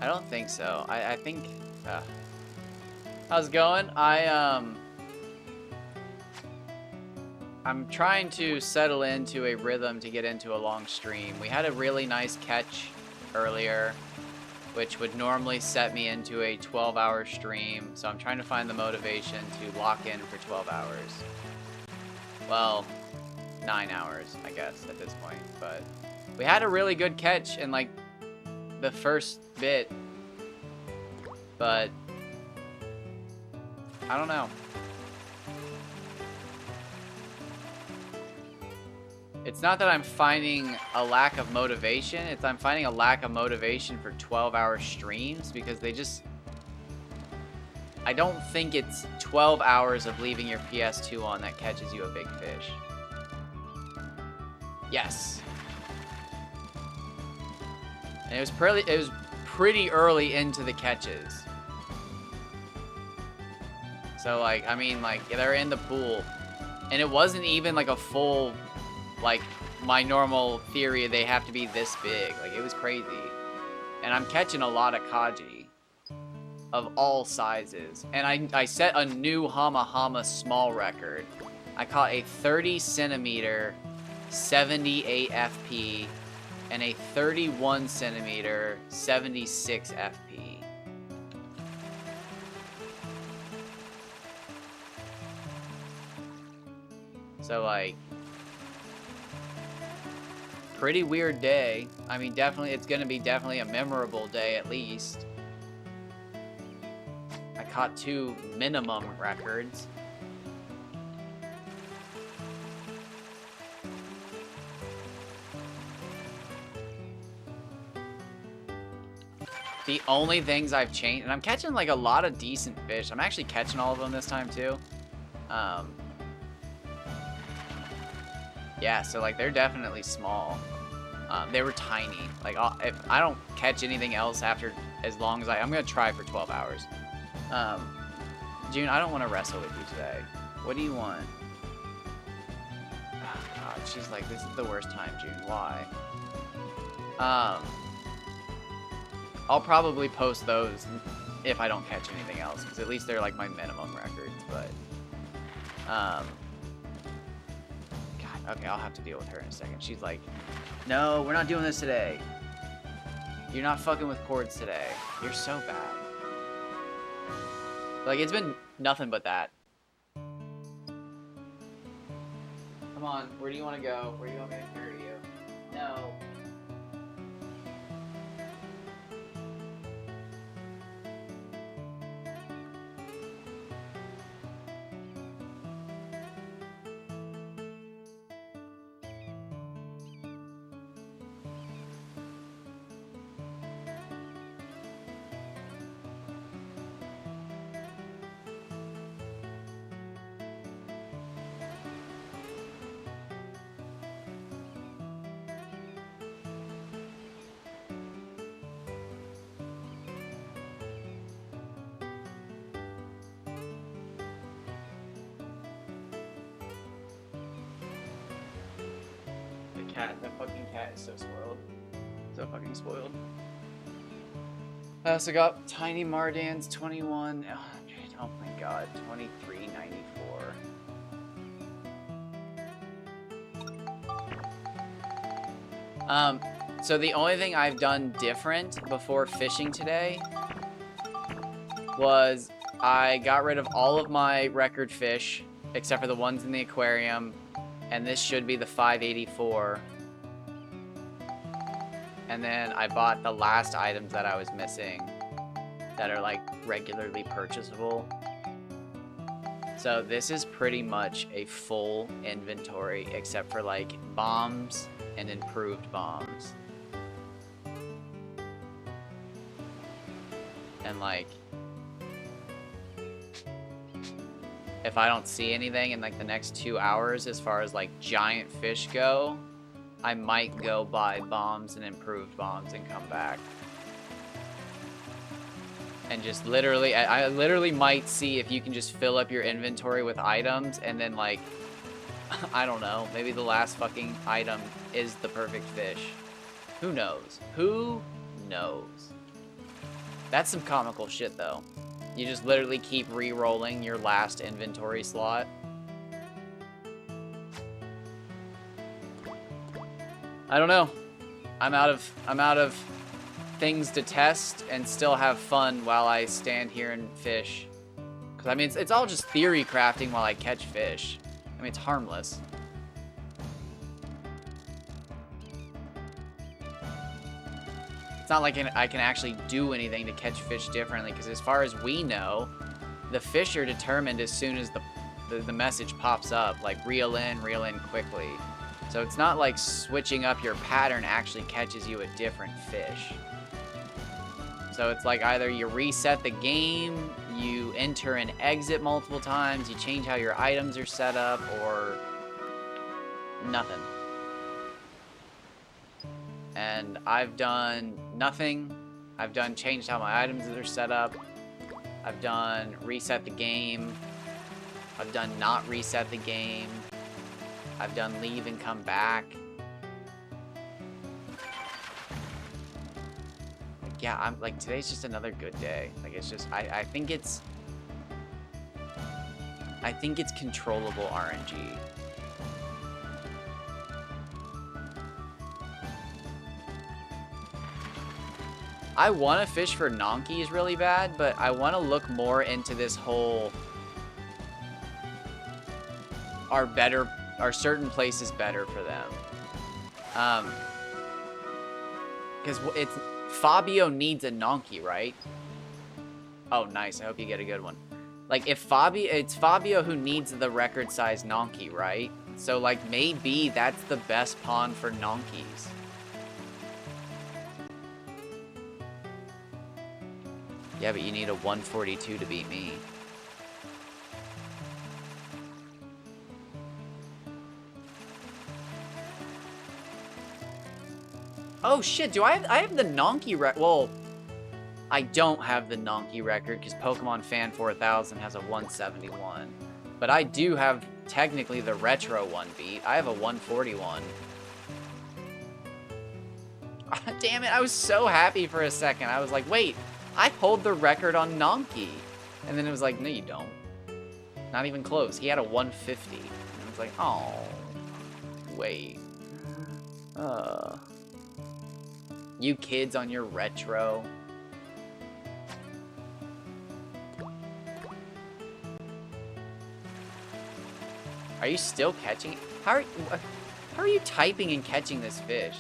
I don't think so. I think... how's it going? I'm trying to settle into a rhythm to get into a long stream. We had a really nice catch earlier, which would normally set me into a 12-hour stream. So I'm trying to find the motivation to lock in for 12 hours. Well, 9 hours, I guess, at this point. But we had a really good catch in, like, the first bit. But I don't know. It's not that I'm finding a lack of motivation. It's I'm finding a lack of motivation for 12-hour streams because they just... I don't think it's 12 hours of leaving your PS2 on that catches you a big fish. Yes. And it was pretty early into the catches. So, like, I mean, like, they're in the pool. And it wasn't even, like, a full, like, my normal theory, they have to be this big. Like, it was crazy. And I'm catching a lot of Kaji. Of all sizes. And I set a new Hama Hama small record. I caught a 30 centimeter, 78 FP, and a 31 centimeter, 76 FP. So, like, pretty weird day. I mean, definitely, it's gonna be definitely a memorable day at least. I caught 2 minimum records. The only things I've changed, and I'm catching like a lot of decent fish. I'm actually catching all of them this time too. Yeah, so like they're definitely small. They were tiny. Like if I don't catch anything else after as long as I'm gonna try for 12 hours. June, I don't want to wrestle with you today. What do you want? Oh, God, she's like, this is the worst time, June. Why? I'll probably post those if I don't catch anything else, because at least they're like my minimum records. But God, okay, I'll have to deal with her in a second. She's like, no, we're not doing this today. You're not fucking with cords today. You're so bad. Like, it's been nothing but that. Come on, where do you want to go? Where do you want me to carry you? No. cat. That fucking cat is so spoiled. So fucking spoiled. I also got Tiny Mardans 21. Oh my god, 23.94. So the only thing I've done different before fishing today was I got rid of all of my record fish except for the ones in the aquarium, and this should be the 584. And then I bought the last items that I was missing that are like regularly purchasable. So this is pretty much a full inventory except for like bombs and improved bombs. And like, if I don't see anything in like the next 2 hours as far as like giant fish go, I might go buy bombs and improved bombs and come back. And just literally, I literally might see if you can just fill up your inventory with items and then like, I don't know, maybe the last fucking item is the perfect fish. Who knows? Who knows? That's some comical shit though. You just literally keep re-rolling your last inventory slot. I don't know. I'm out of things to test and still have fun while I stand here and fish. Cause I mean it's all just theory crafting while I catch fish. I mean it's harmless. It's not like I can actually do anything to catch fish differently, because as far as we know, the fish are determined as soon as the message pops up, like reel in quickly. So it's not like switching up your pattern actually catches you a different fish. So it's like either you reset the game, you enter and exit multiple times, you change how your items are set up, or nothing. And I've done nothing. I've done changed how my items are set up. I've done reset the game. I've done not reset the game. I've done leave and come back. Like, yeah, I'm like, today's just another good day. Like, it's just, I think it's controllable RNG. I want to fish for nonkies really bad, but I want to look more into this whole are certain places better for them. Because it's Fabio needs a nonky, right? Oh, nice. I hope you get a good one. Like if it's Fabio who needs the record size nonky, right? So like maybe that's the best pawn for nonkies. Yeah, but you need a 142 to beat me. Oh shit, do I have the Nonky record? Well, I don't have the Nonky record because Pokemon Fan 4000 has a 171. But I do have technically the retro one beat. I have a 141. Damn it, I was so happy for a second. I was like, wait, I hold the record on Nonky. And then it was like, no, you don't. Not even close. He had a 150. And I was like, oh, wait. You kids on your retro. Are you still catching it? How are you typing and catching this fish?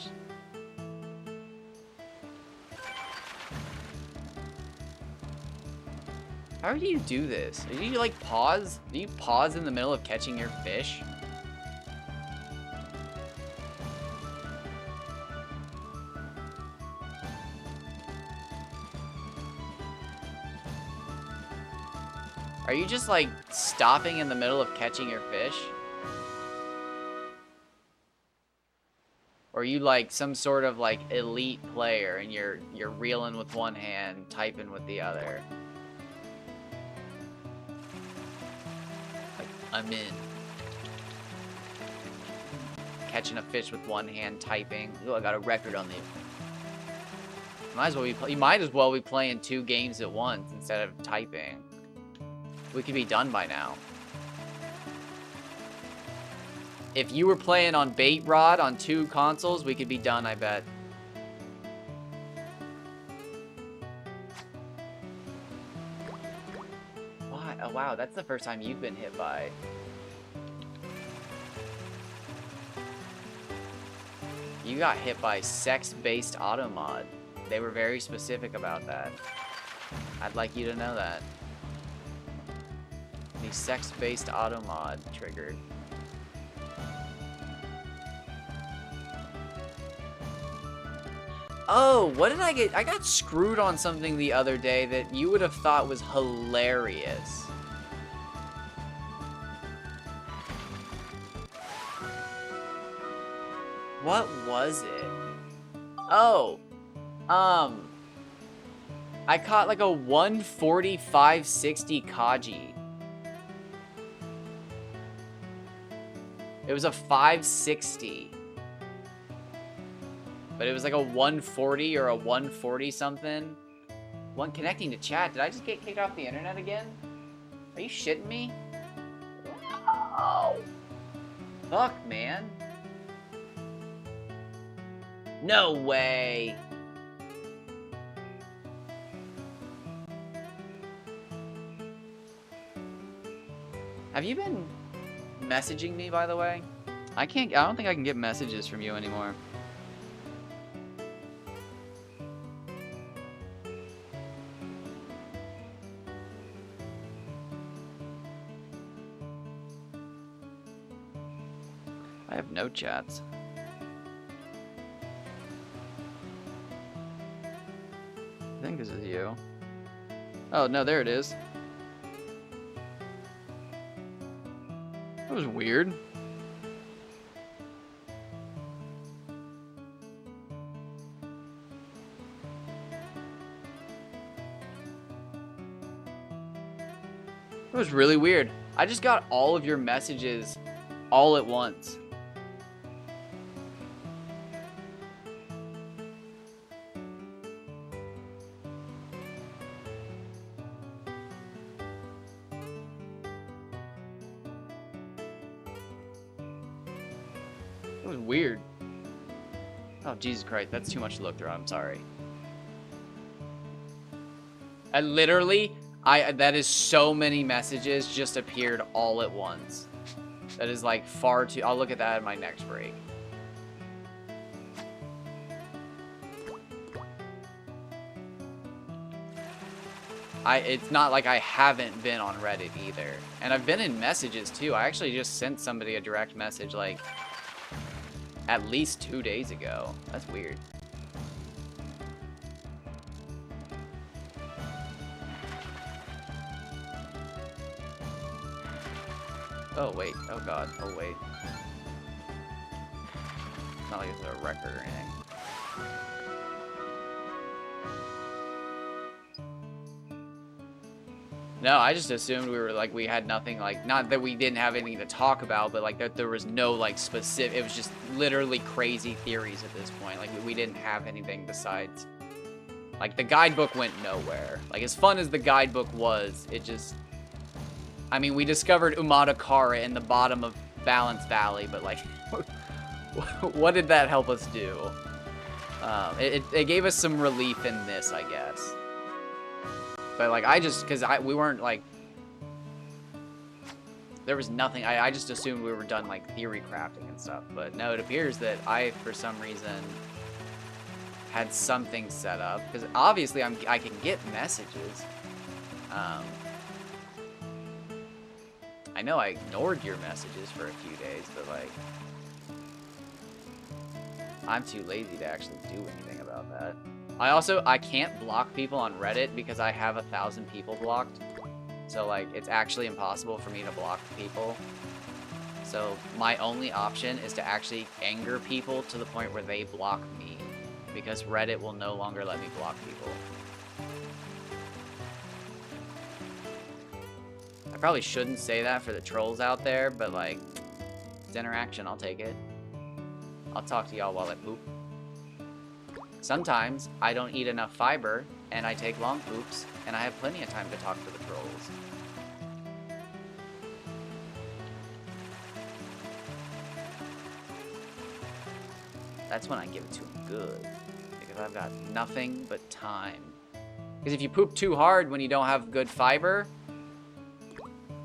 How do you do this? Do you like pause? Do you pause in the middle of catching your fish? Are you just like stopping in the middle of catching your fish? Or are you like some sort of like elite player and you're reeling with one hand, typing with the other? Like, I'm in. catching a fish with one hand, typing. Oh, I got a record on the. You might as well be playing 2 games at once instead of typing. We could be done by now. If you were playing on Bait Rod on 2 consoles, we could be done, I bet. Why? Oh, wow, that's the first time you've been hit by. You got hit by sex-based auto mod. They were very specific about that. I'd like you to know that. The sex-based auto mod triggered. Oh, what did I get? I got screwed on something the other day that you would have thought was hilarious. What was it? Oh, I caught like a 140 560 Kaji. It was a 560. But it was like a 140 or a 140 something. One connecting to chat. Did I just get kicked off the internet again? Are you shitting me? Oh. Fuck, man. No way. Have you been messaging me, by the way? I don't think I can get messages from you anymore. I have no chats. I think this is you. Oh, no, there it is. That was weird. It was really weird. I just got all of your messages all at once. It was weird. Oh, Jesus Christ. That's too much to look through. I'm sorry. I literally... that is so many messages just appeared all at once. That is like far too... I'll look at that in my next break. It's not like I haven't been on Reddit either. And I've been in messages too. I actually just sent somebody a direct message like at least 2 days ago. That's weird. Oh, wait. Oh, God. Oh, wait. It's not like it's a record or anything. No, I just assumed we were, like, we had nothing, like, not that we didn't have anything to talk about, but, like, that there was no, like, specific, it was just literally crazy theories at this point. Like, we didn't have anything besides, like, the guidebook went nowhere. Like, as fun as the guidebook was, it just... I mean, we discovered Umatakara in the bottom of Balance Valley, but, like, what did that help us do? It gave us some relief in this, I guess. But, like, we weren't, like, there was nothing, I just assumed we were done, like, theory crafting and stuff. But, no, it appears that I, for some reason, had something set up. Because, obviously, I can get messages. I know I ignored your messages for a few days, but, like, I'm too lazy to actually do anything about that. I can't block people on Reddit because I have 1,000 people blocked. So, like, it's actually impossible for me to block people. So, my only option is to actually anger people to the point where they block me. Because Reddit will no longer let me block people. I probably shouldn't say that for the trolls out there, but, like, it's interaction, I'll take it. I'll talk to y'all while I poop. Sometimes I don't eat enough fiber, and I take long poops, and I have plenty of time to talk to the trolls. That's when I give it to them good, because I've got nothing but time. Because if you poop too hard when you don't have good fiber,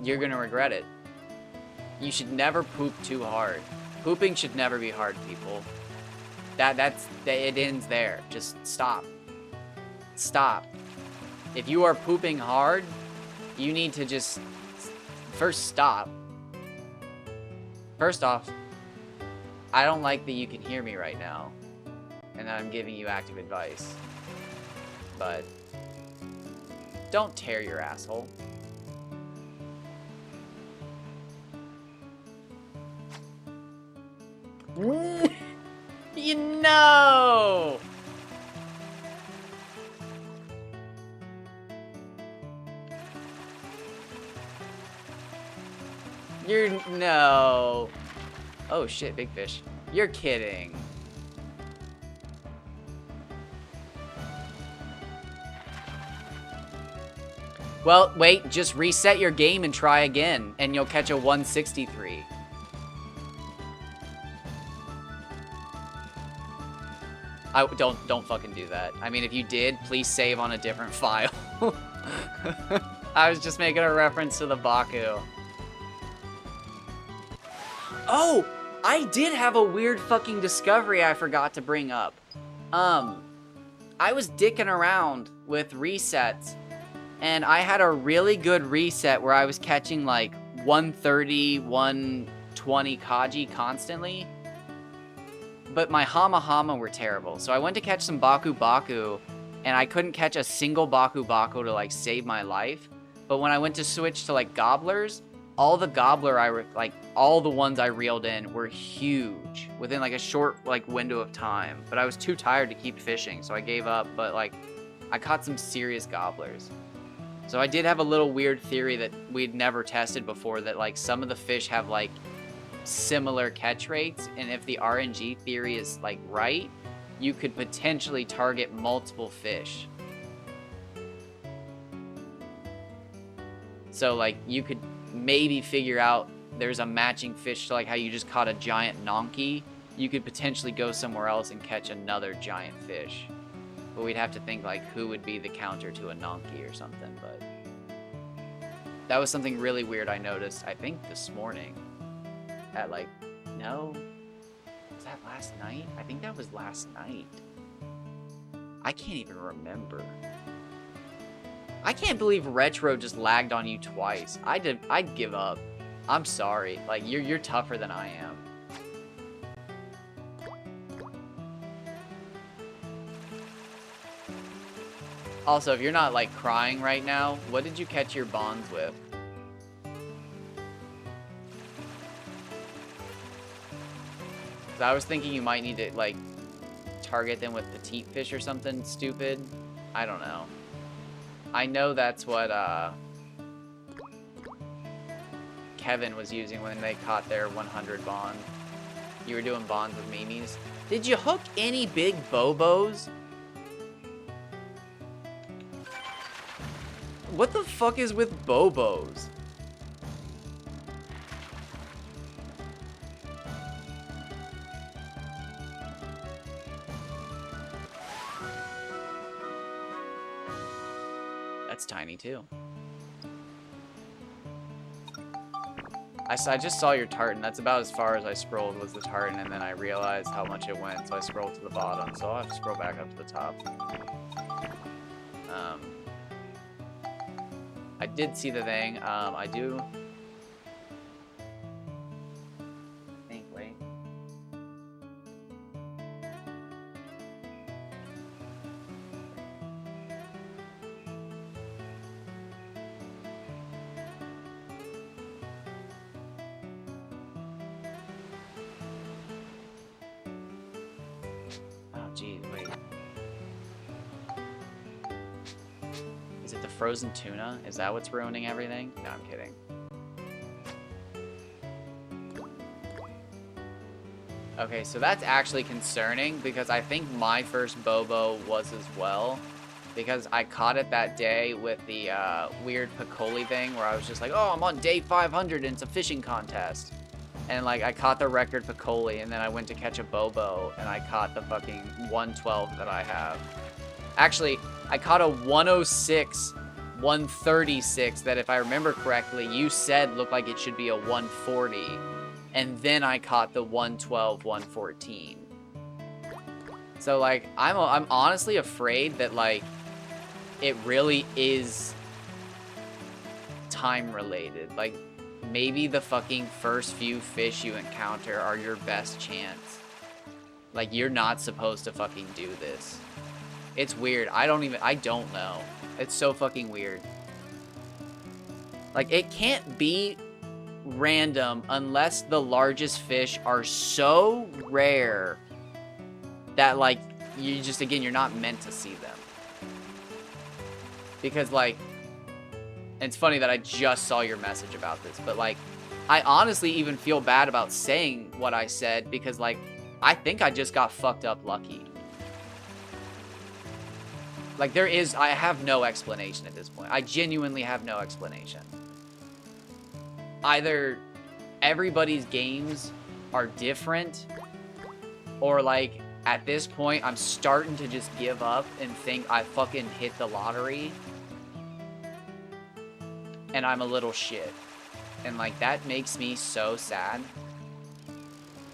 you're gonna regret it. You should never poop too hard. Pooping should never be hard, people. It ends there. Just stop. Stop. If you are pooping hard, you need to just first stop. First off, I don't like that you can hear me right now, and that I'm giving you active advice. But don't tear your asshole. You know. No. Oh shit, big fish. You're kidding. Well, wait, just reset your game and try again, and you'll catch a 163. Don't fucking do that. I mean, if you did, please save on a different file. I was just making a reference to the Baku. Oh, I did have a weird fucking discovery I forgot to bring up. I was dicking around with resets, and I had a really good reset where I was catching like 130, 120 Kaji constantly. But my Hama Hama were terrible. So I went to catch some Baku Baku, and I couldn't catch a single Baku Baku to like save my life. But when I went to switch to like gobblers, all the gobbler all the ones I reeled in were huge within like a short like window of time. But I was too tired to keep fishing, so I gave up. But like, I caught some serious gobblers. So I did have a little weird theory that we'd never tested before, that like some of the fish have like similar catch rates, and if the RNG theory is like right, you could potentially target multiple fish. So like you could maybe figure out there's a matching fish to like how you just caught a giant nonky. You could potentially go somewhere else and catch another giant fish. But we'd have to think like who would be the counter to a nonky or something. But that was something really weird I noticed, I think this morning. At like, no, was that last night? I think that was last night. I can't even remember. I can't believe Retro just lagged on you twice. I'd give up. I'm sorry. Like, you're tougher than I am. Also, if you're not like crying right now, what did you catch your bonds with? I was thinking you might need to, like, target them with petite fish or something stupid. I don't know. I know that's what, Kevin was using when they caught their 100 bond. You were doing bonds with Mimis. Did you hook any big Bobos? What the fuck is with Bobos? That's tiny too. I just saw your tartan. That's about as far as I scrolled was the tartan, and then I realized how much it went, so I scrolled to the bottom. So I'll have to scroll back up to the top. I did see the thing. I do think, wait. Geez, wait. Is it the frozen tuna? Is that what's ruining everything? No, I'm kidding. Okay, so that's actually concerning because I think my first Bobo was as well. Because I caught it that day with the weird Piccoli thing where I was just like, oh, I'm on day 500 and it's a fishing contest. And like I caught the record Piccoli and then I went to catch a Bobo and I caught the fucking 112 that I have. Actually, I caught a 106, 136 that if I remember correctly, you said looked like it should be a 140. And then I caught the 112, 114. So like I'm honestly afraid that like it really is time related. Like maybe the fucking first few fish you encounter are your best chance. Like you're not supposed to fucking do this. It's weird. I don't know. It's so fucking weird. Like it can't be random unless the largest fish are so rare that like you just, again, you're not meant to see them. Because like, it's funny that I just saw your message about this, but like, I honestly even feel bad about saying what I said because like, I think I just got fucked up lucky. Like I have no explanation at this point. I genuinely have no explanation. Either everybody's games are different or like, at this point, I'm starting to just give up and think I fucking hit the lottery. And I'm a little shit. And like, that makes me so sad.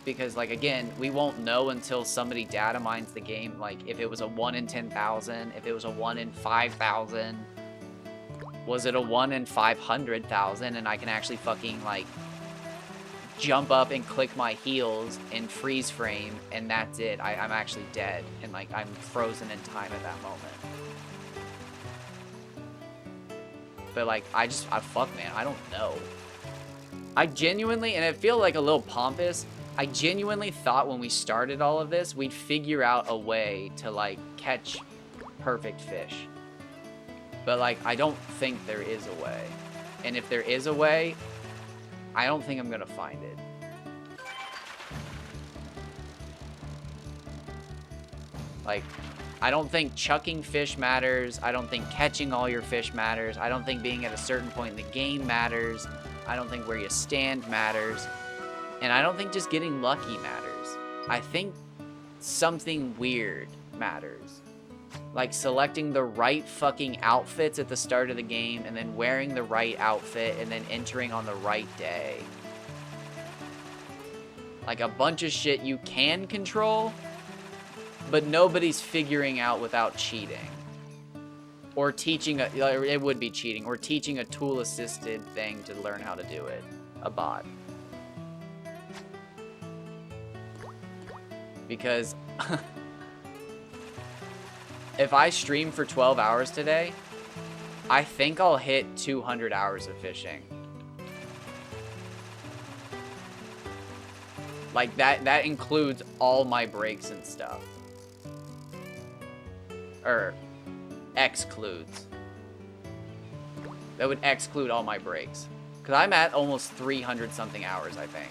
Because like, again, we won't know until somebody data mines the game. Like, if it was a 1 in 10,000, if it was a 1 in 5,000. Was it a 1 in 500,000? And I can actually fucking like jump up and click my heels and freeze frame, and that's it. I'm actually dead, and like I'm frozen in time at that moment. But like fuck, man, I don't know. I genuinely, and I feel like a little pompous, I genuinely thought when we started all of this, we'd figure out a way to like catch perfect fish. But like, I don't think there is a way. And if there is a way, I don't think I'm gonna find it. Like, I don't think chucking fish matters. I don't think catching all your fish matters. I don't think being at a certain point in the game matters. I don't think where you stand matters. And I don't think just getting lucky matters. I think something weird matters. Like selecting the right fucking outfits at the start of the game and then wearing the right outfit and then entering on the right day. Like a bunch of shit you can control, but nobody's figuring out without cheating. Or teaching it would be cheating, or teaching a tool-assisted thing to learn how to do it. A bot. Because if I stream for 12 hours today, I think I'll hit 200 hours of fishing. Like, that includes all my breaks and stuff. Or, excludes. That would exclude all my breaks. Because I'm at almost 300 something hours, I think.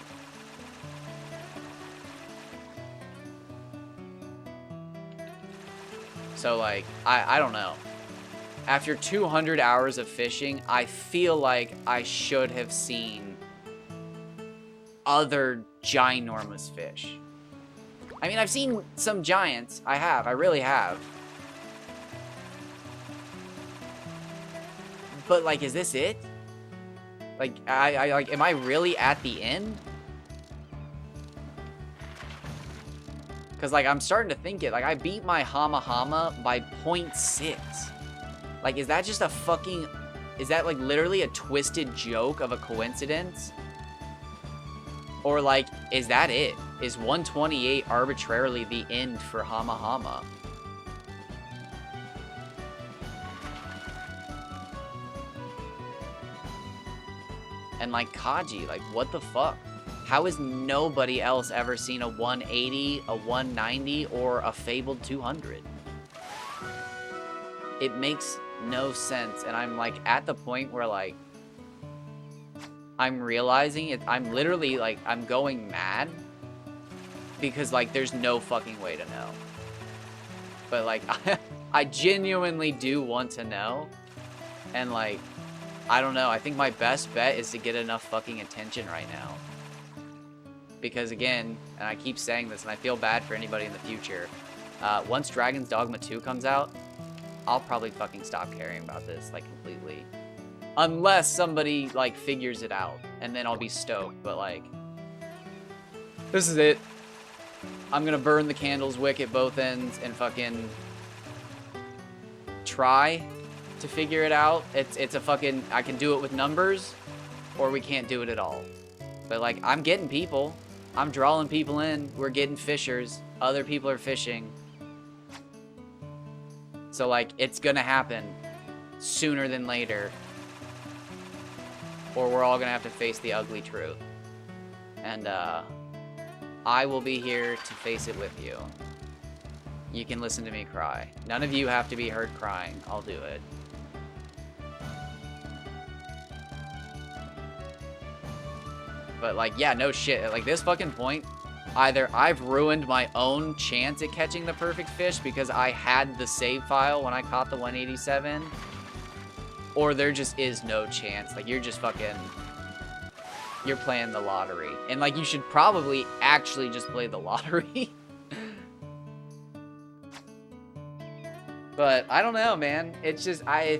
So, like, I don't know. After 200 hours of fishing, I feel like I should have seen other ginormous fish. I mean, I've seen some giants. I really have. But, like, is this it? Like, like, am I really at the end? Because, like, I'm starting to think it. Like, I beat my Hama Hama by 0.6. Like, is that just a fucking... Is that, like, literally a twisted joke of a coincidence? Or, like, is that it? Is 128 arbitrarily the end for Hama Hama? And, like, Kaji, like, what the fuck? How has nobody else ever seen a 180, a 190, or a fabled 200? It makes no sense, and I'm, like, at the point where, like, I'm realizing it. I'm literally, like, I'm going mad. because, like, there's no fucking way to know. But, like, I genuinely do want to know. And, like, I don't know. I think my best bet is to get enough fucking attention right now. Because, again, and I keep saying this, and I feel bad for anybody in the future, once Dragon's Dogma 2 comes out, I'll probably fucking stop caring about this, like, completely. Unless somebody, like, figures it out, and then I'll be stoked. But, like, this is it. I'm gonna burn the candle's wick at both ends and fucking try to figure it out. It's a fucking, I can do it with numbers, or we can't do it at all. But, like, I'm getting people. I'm drawing people in. We're getting fishers. Other people are fishing. So, like, it's gonna happen sooner than later. Or we're all gonna have to face the ugly truth. And, I will be here to face it with you. You can listen to me cry. None of you have to be heard crying. I'll do it. But, like, yeah, no shit. At, like, this fucking point, either I've ruined my own chance at catching the perfect fish because I had the save file when I caught the 187, or there just is no chance. Like, you're just fucking... You're playing the lottery. And, like, you should probably actually just play the lottery. But, I don't know, man. It's just, I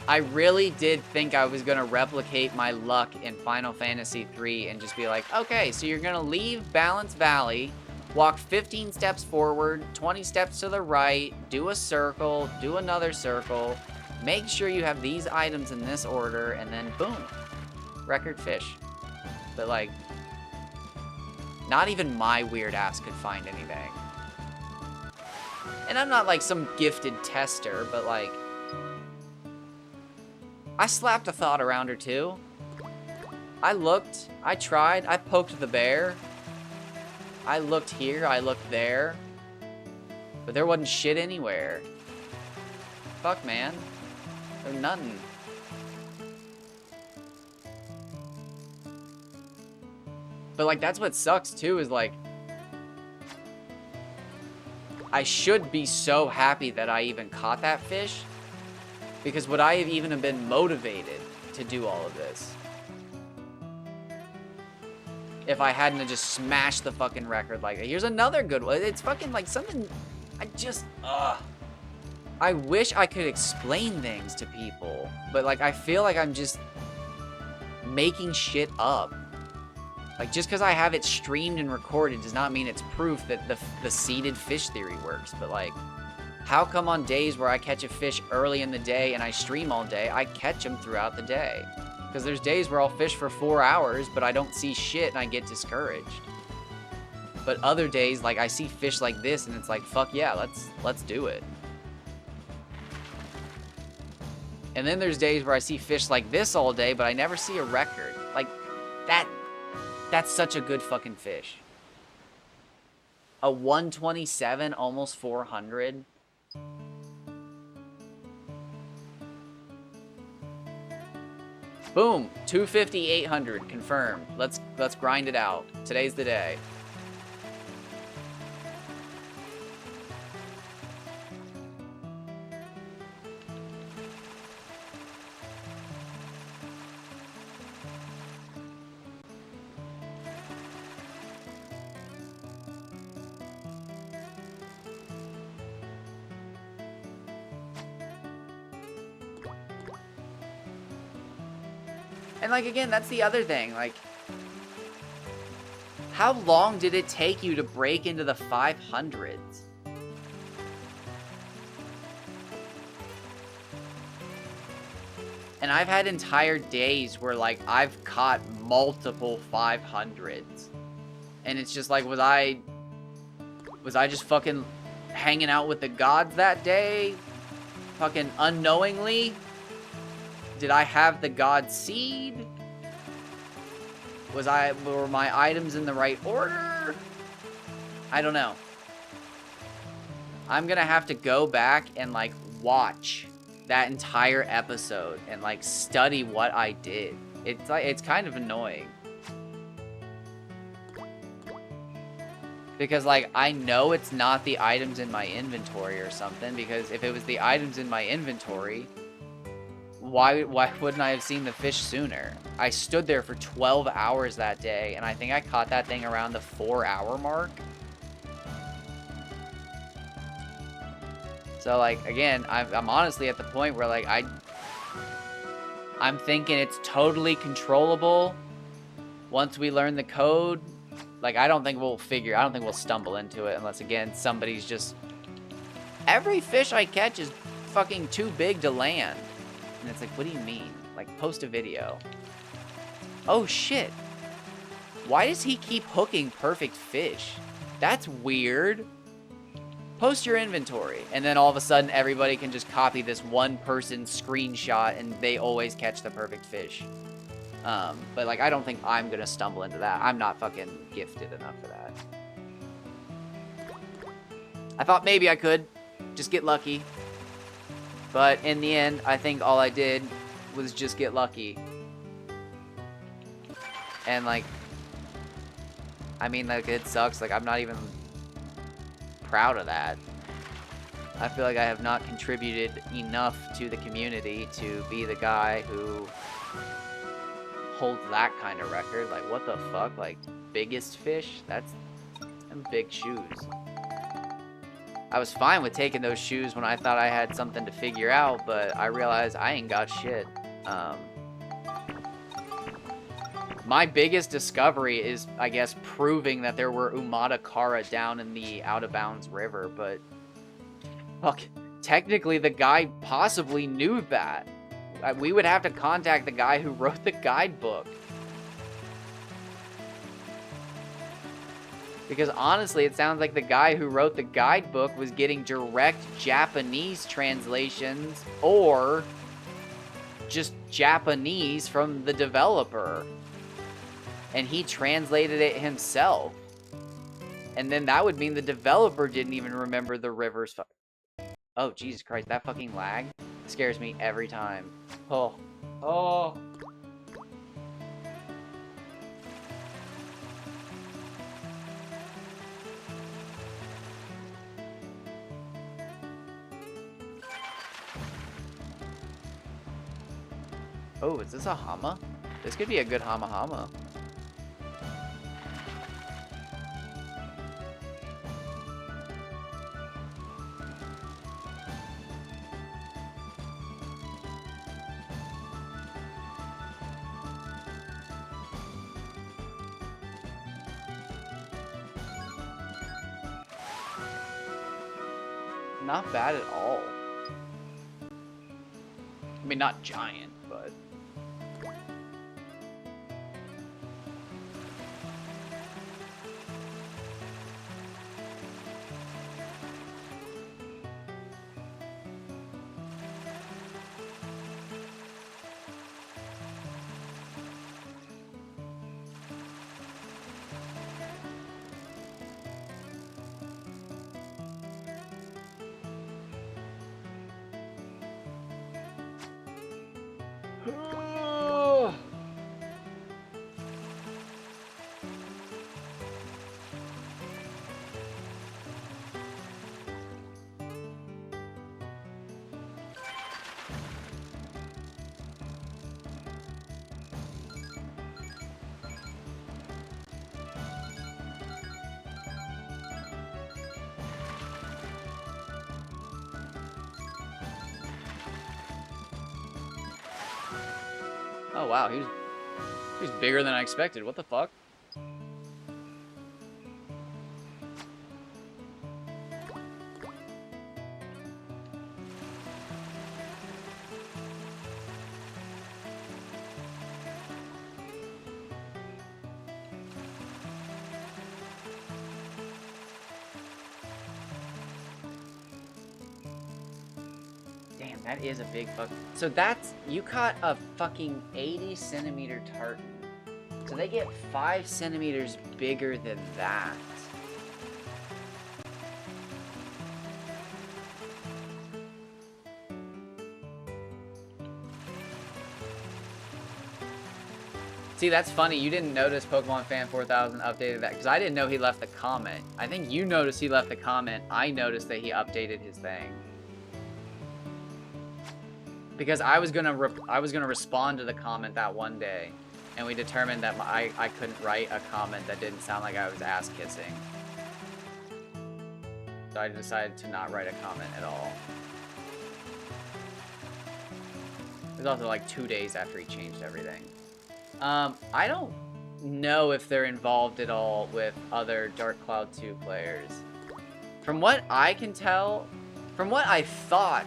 really did think I was gonna replicate my luck in Final Fantasy III and just be like, okay, so you're gonna leave Balance Valley, walk 15 steps forward, 20 steps to the right, do a circle, do another circle, make sure you have these items in this order, and then boom, record fish. But, like, not even my weird ass could find anything. And I'm not, like, some gifted tester, but, like, I slapped a thought around or two. I looked, I tried, I poked the bear. I looked here, I looked there. But there wasn't shit anywhere. Fuck, man. There's nothing. But, like, that's what sucks, too, is, like, I should be so happy that I even caught that fish. Because would I have even have been motivated to do all of this if I hadn't have just smashed the fucking record like that? Here's another good one. It's fucking, like, something... I just... I wish I could explain things to people. But, like, I feel like I'm just making shit up. Like, just because I have it streamed and recorded does not mean it's proof that the seeded fish theory works. But, like, how come on days where I catch a fish early in the day and I stream all day, I catch them throughout the day? Because there's days where I'll fish for 4 hours, but I don't see shit and I get discouraged. But other days, like, I see fish like this and it's like, fuck yeah, let's do it. And then there's days where I see fish like this all day, but I never see a record. Like, that's such a good fucking fish. A 127, almost 400. Boom, 250, 800, confirmed. Let's grind it out. Today's the day. And, like, again, that's the other thing. Like, how long did it take you to break into the 500s? And I've had entire days where, like, I've caught multiple 500s. And it's just like, was I just fucking hanging out with the gods that day? Fucking unknowingly? Did I have the god seed? Were my items in the right order? I don't know. I'm gonna have to go back and, like, watch that entire episode and, like, study what I did. It's like, it's kind of annoying. Because, like, I know it's not the items in my inventory or something, because if it was the items in my inventory, why wouldn't I have seen the fish sooner? I stood there for 12 hours that day, and I think I caught that thing around the 4-hour mark. So, like, again, I'm honestly at the point where, like, I'm thinking it's totally controllable once we learn the code. Like, I don't think we'll stumble into it unless, again, somebody's just... Every fish I catch is fucking too big to land. And it's like, what do you mean? Like, post a video. Oh, shit. Why does he keep hooking perfect fish? That's weird. Post your inventory. And then all of a sudden, everybody can just copy this one person's screenshot and they always catch the perfect fish. But, like, I don't think I'm gonna stumble into that. I'm not fucking gifted enough for that. I thought maybe I could just get lucky. But in the end, I think all I did was just get lucky. And, like, I mean, like, it sucks. Like, I'm not even proud of that. I feel like I have not contributed enough to the community to be the guy who holds that kind of record. Like, what the fuck? Like, biggest fish? That's them big shoes. I was fine with taking those shoes when I thought I had something to figure out, but I realized I ain't got shit. My biggest discovery is, I guess, proving that there were Umatakara down in the Out of Bounds River, but fuck, technically the guy possibly knew that. We would have to contact the guy who wrote the guidebook. Because honestly, it sounds like the guy who wrote the guidebook was getting direct Japanese translations or just Japanese from the developer. And he translated it himself. And then that would mean the developer didn't even remember the river's... Oh, Jesus Christ, that fucking lag scares me every time. Oh. Oh. Oh, is this a Hama? This could be a good Hama. Not bad at all. I mean, not giant, but... Oh wow, he was bigger than I expected. What the fuck? Damn, that is a big fuck. So that's, you caught a fucking 80 centimeter tartan. So they get 5 centimeters bigger than that. See, that's funny. You didn't notice Pokemon Fan 4000 updated that because I didn't know he left the comment. I think you noticed he left the comment. I noticed that he updated his thing because I was gonna respond to the comment that one day, and we determined that I couldn't write a comment that didn't sound like I was ass kissing. So I decided to not write a comment at all. It was also like 2 days after he changed everything. I don't know if they're involved at all with other Dark Cloud 2 players. From what I can tell, from what I thought,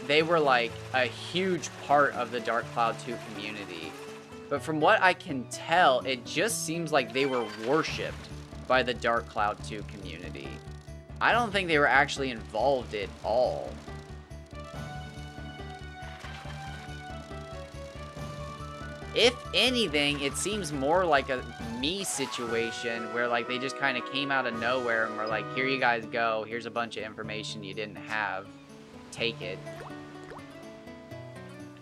they were like a huge part of the Dark Cloud 2 community. But from what I can tell, it just seems like they were worshipped by the Dark Cloud 2 community. I don't think they were actually involved at all. If anything, it seems more like a me situation where like they just kind of came out of nowhere and were like, here you guys go, here's a bunch of information you didn't have, take it.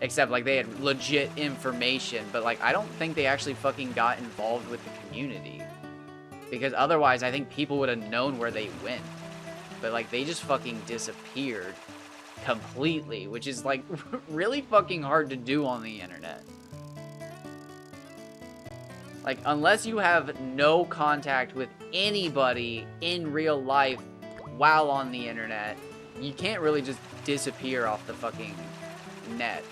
Except like they had legit information, but like I don't think they actually fucking got involved with the community. Because otherwise I think people would have known where they went. But like they just fucking disappeared completely, which is like really fucking hard to do on the internet. Like, unless you have no contact with anybody in real life while on the internet, you can't really just disappear off the fucking net.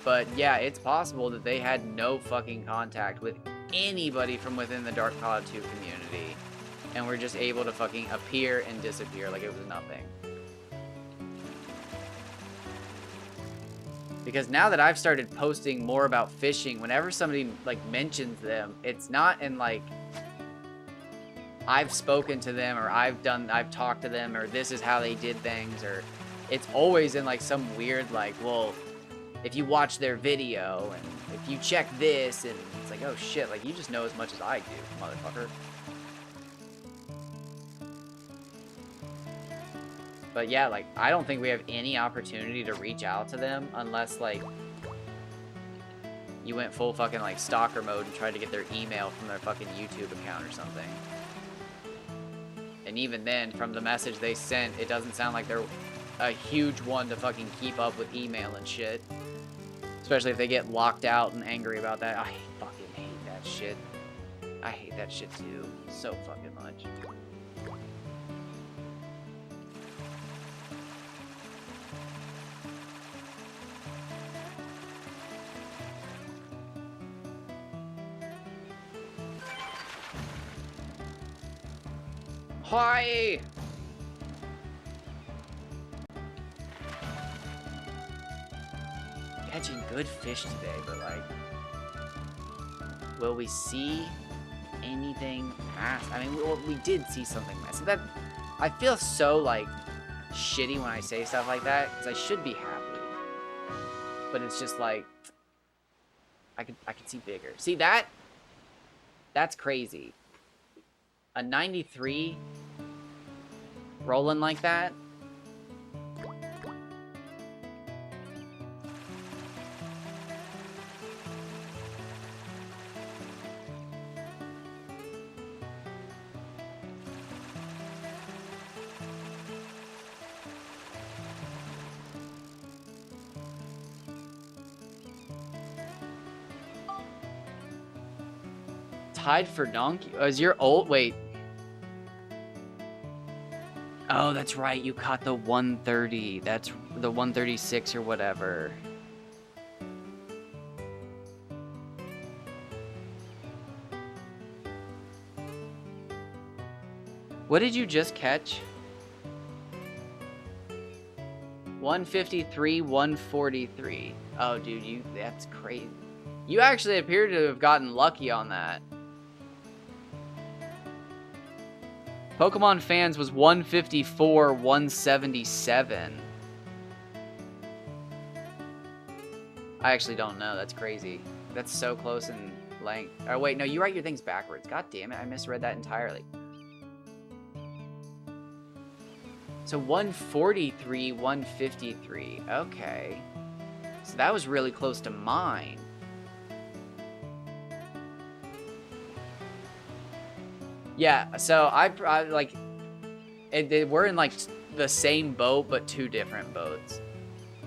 But yeah, it's possible that they had no fucking contact with anybody from within the Dark Cloud 2 community, and were just able to fucking appear and disappear like it was nothing. Because now that I've started posting more about fishing, whenever somebody like mentions them, it's not in like I've spoken to them or I've talked to them or this is how they did things, or it's always in like some weird like, well, if you watch their video and if you check this, and it's like, oh shit, like you just know as much as I do, motherfucker. But yeah, like, I don't think we have any opportunity to reach out to them unless, like, you went full fucking, like, stalker mode and tried to get their email from their fucking YouTube account or something. And even then, from the message they sent, it doesn't sound like they're a huge one to fucking keep up with email and shit. Especially if they get locked out and angry about that. I fucking hate that shit. I hate that shit too. So fucking much. Hi! Catching good fish today, but like, will we see anything massive? I mean, we did see something massive. That I feel so like shitty when I say stuff like that because I should be happy, but it's just like I could see bigger. See that? That's crazy. A 93 rolling like that. Tied for donkey. Is your old wait? Oh, that's right. You caught the 130. That's the 136 or whatever. What did you just catch? 153, 143. Oh, dude, that's crazy. You actually appear to have gotten lucky on that. Pokemon Fans was 154, 177. I actually don't know. That's crazy. That's so close in length. Oh, wait. No, you write your things backwards. God damn it. I misread that entirely. So 143, 153. Okay. So that was really close to mine. Yeah, so I like, we're in like the same boat, but two different boats.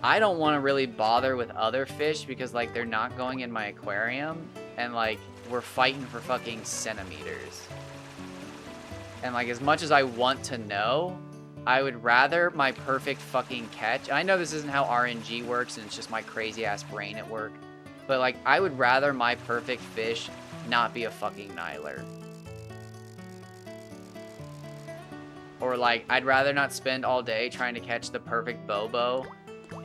I don't want to really bother with other fish because like they're not going in my aquarium, and like we're fighting for fucking centimeters. And like as much as I want to know, I would rather my perfect fucking catch. I know this isn't how RNG works and it's just my crazy ass brain at work. But like I would rather my perfect fish not be a fucking Nyler. Or like I'd rather not spend all day trying to catch the perfect Bobo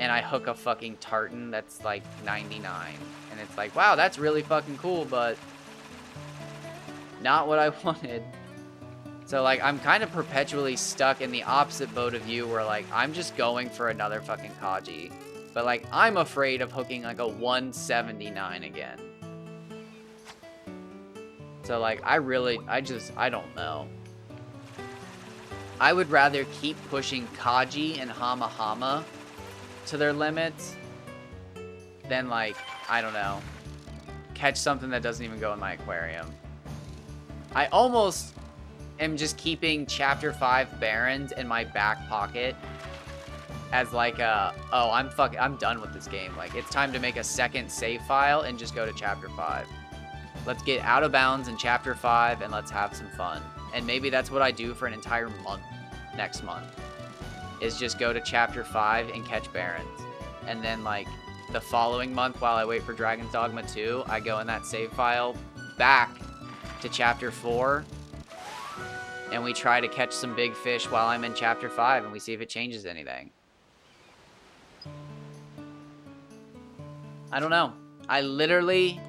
and I hook a fucking tartan that's like 99. And it's like, wow, that's really fucking cool, but not what I wanted. So, like, I'm kind of perpetually stuck in the opposite boat of you where, like, I'm just going for another fucking Kaji. But, like, I'm afraid of hooking, like, a 179 again. So, like, I don't know. I would rather keep pushing Kaji and Hama Hama to their limits than, like, I don't know, catch something that doesn't even go in my aquarium. I almost am just keeping Chapter 5 Barrens in my back pocket as like a, oh, I'm done with this game. Like, it's time to make a second save file and just go to Chapter 5. Let's get out of bounds in Chapter 5 and let's have some fun. And maybe that's what I do for an entire month next month, is just go to Chapter 5 and catch Barrens. And then, like, the following month while I wait for Dragon's Dogma 2, I go in that save file back to Chapter 4 and we try to catch some big fish while I'm in Chapter 5 and we see if it changes anything. I don't know. I literally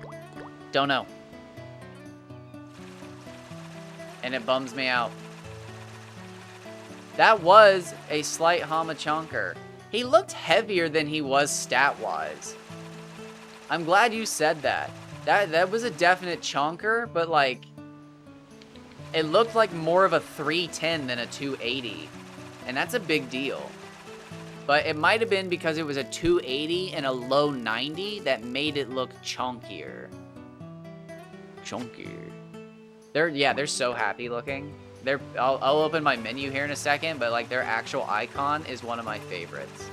don't know. And it bums me out. That was a slight Hamachonker. He looked heavier than he was stat-wise. I'm glad you said that. That was a definite chonker, but like, it looked like more of a 310 than a 280. And that's a big deal. But it might have been because it was a 280 and a low 90 that made it look chunkier. Chunkier. They're so happy looking. I'll open my menu here in a second, but like their actual icon is one of my favorites.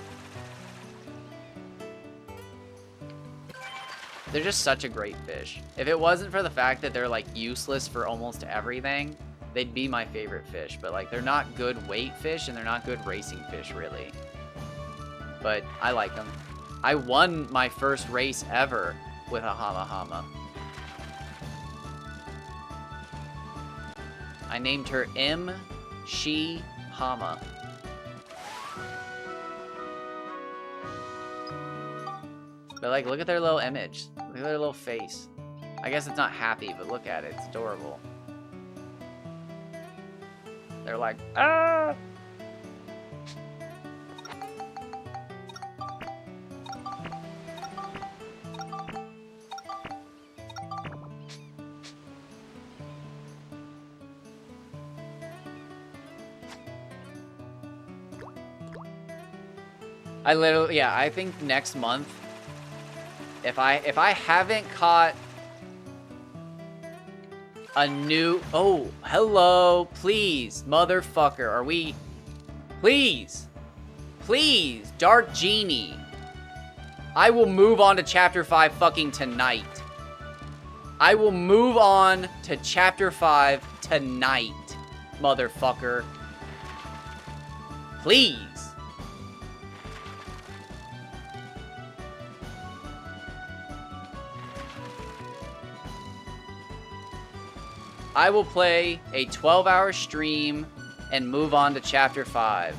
They're just such a great fish. If it wasn't for the fact that they're like useless for almost everything, they'd be my favorite fish. But like, they're not good weight fish and they're not good racing fish really. But I like them. I won my first race ever with a Hama Hama. I named her She Hama. But like, look at their little image. Look at their little face. I guess it's not happy, but look at it. It's adorable. They're like, ah! I think next month, if I haven't caught a new, oh, hello, please, motherfucker, are we, please, Dark Genie, I will move on to Chapter 5 fucking tonight. I will move on to Chapter 5 tonight, motherfucker. Please. I will play a 12-hour stream and move on to Chapter 5.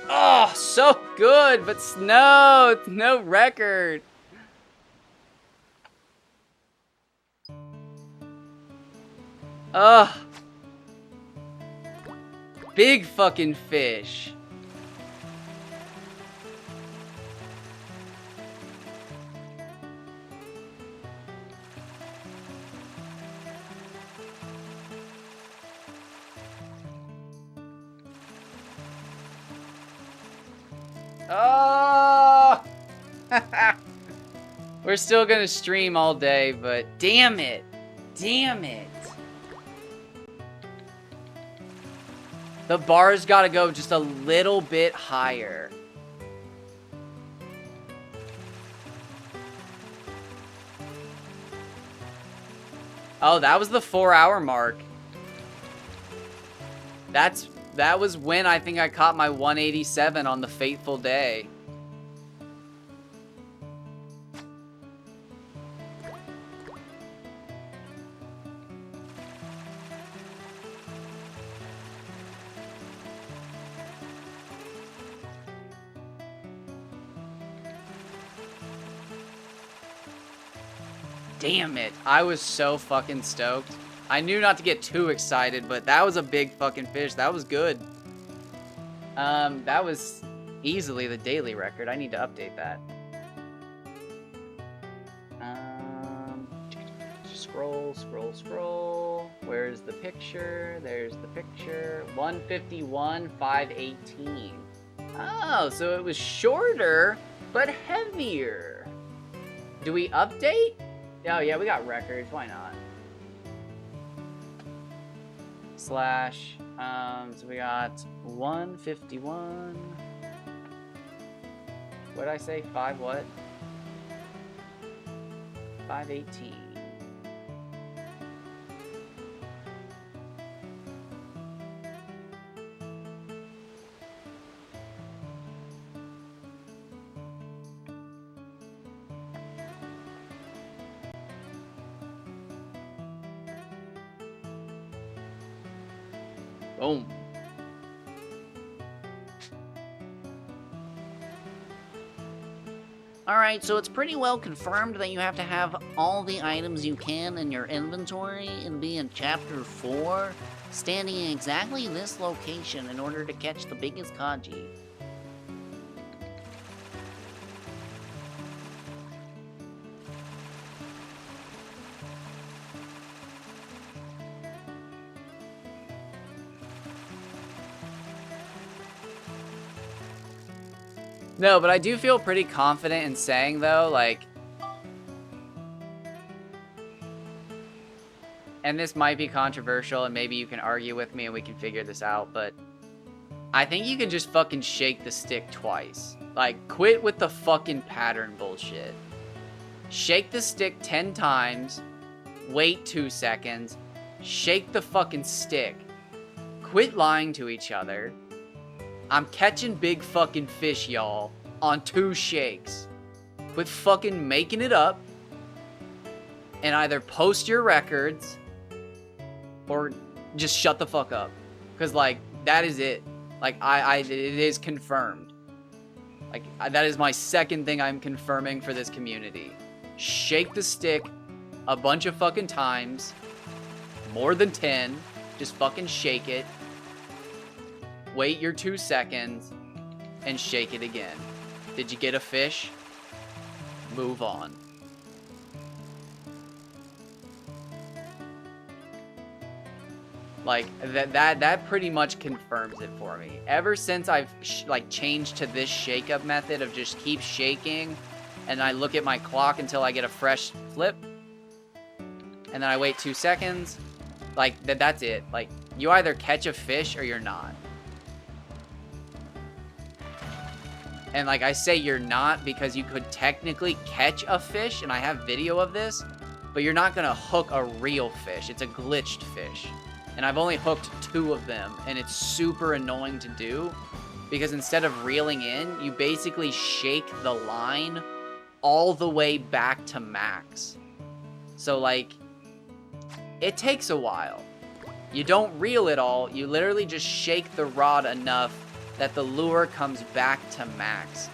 Oh, so good, but no record. Ugh. Big fucking fish. Oh! We're still gonna stream all day, but damn it. Damn it. The bar's gotta go just a little bit higher. Oh, that was the 4-hour mark. That was when I think I caught my 187 on the fateful day. Damn it. I was so fucking stoked. I knew not to get too excited, but that was a big fucking fish. That was good. That was easily the daily record. I need to update that. Scroll, scroll, scroll. Where's the picture? There's the picture. 151, 518. Oh, so it was shorter, but heavier. Do we update? Oh, yeah, we got records. Why not? Slash, so we got 151. What'd I say? 5 what? 518. Boom. Alright, so it's pretty well confirmed that you have to have all the items you can in your inventory and be in Chapter 4, standing in exactly this location in order to catch the biggest Kaji. No, but I do feel pretty confident in saying, though, like... And this might be controversial, and maybe you can argue with me and we can figure this out, but... I think you can just fucking shake the stick twice. Like, quit with the fucking pattern bullshit. Shake the stick 10 times, wait 2 seconds, shake the fucking stick. Quit lying to each other. I'm catching big fucking fish, y'all, on 2 shakes. Quit fucking making it up. And either post your records or just shut the fuck up. Because, like, that is it. Like, it is confirmed. Like, that is my second thing I'm confirming for this community. Shake the stick a bunch of fucking times. More than 10. Just fucking shake it. Wait your 2 seconds, and shake it again. Did you get a fish? Move on. Like, that pretty much confirms it for me. Ever since I've, changed to this shake-up method of just keep shaking, and I look at my clock until I get a fresh flip, and then I wait 2 seconds, like, that's it. Like, you either catch a fish or you're not. And, like, I say you're not because you could technically catch a fish, and I have video of this, but you're not gonna hook a real fish. It's a glitched fish. And I've only hooked 2 of them, and it's super annoying to do, because instead of reeling in, you basically shake the line all the way back to max. So, like, it takes a while. You don't reel it all, you literally just shake the rod enough that the lure comes back to max.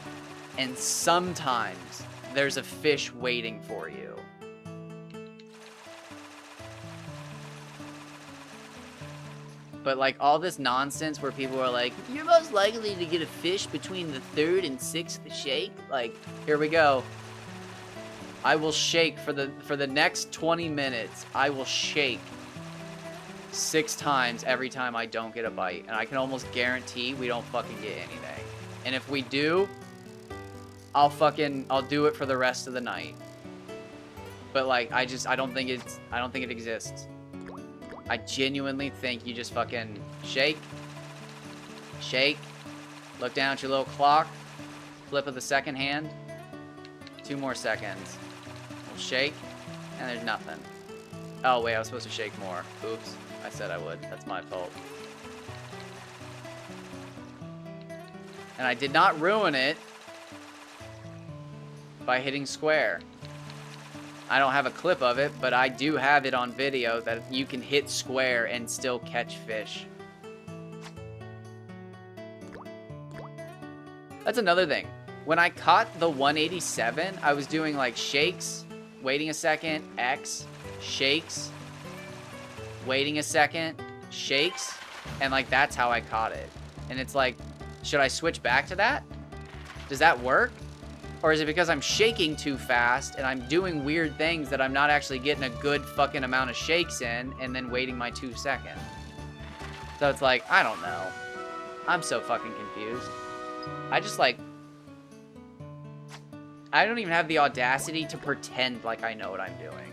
And sometimes there's a fish waiting for you. But, like, all this nonsense where people are like, you're most likely to get a fish between the 3rd and 6th shake. Like, here we go. I will shake for the next 20 minutes. I will shake 6 times every time I don't get a bite. And I can almost guarantee we don't fucking get anything. And if we do, I'll do it for the rest of the night. But like, I don't think it exists. I genuinely think you just fucking shake, look down at your little clock, flip of the second hand, 2 more seconds. We'll shake, and there's nothing. Oh wait, I was supposed to shake more. Oops, I said I would. That's my fault. And I did not ruin it by hitting square. I don't have a clip of it, but I do have it on video that you can hit square and still catch fish. That's another thing. When I caught the 187, I was doing like shakes, waiting a second, X, shakes, waiting a second, shakes, and like that's how I caught it. And it's like, should I switch back to that? Does that work? Or is it because I'm shaking too fast and I'm doing weird things that I'm not actually getting a good fucking amount of shakes in and then waiting my 2 seconds? So it's like, I don't know. I'm so fucking confused. I just like... I don't even have the audacity to pretend like I know what I'm doing.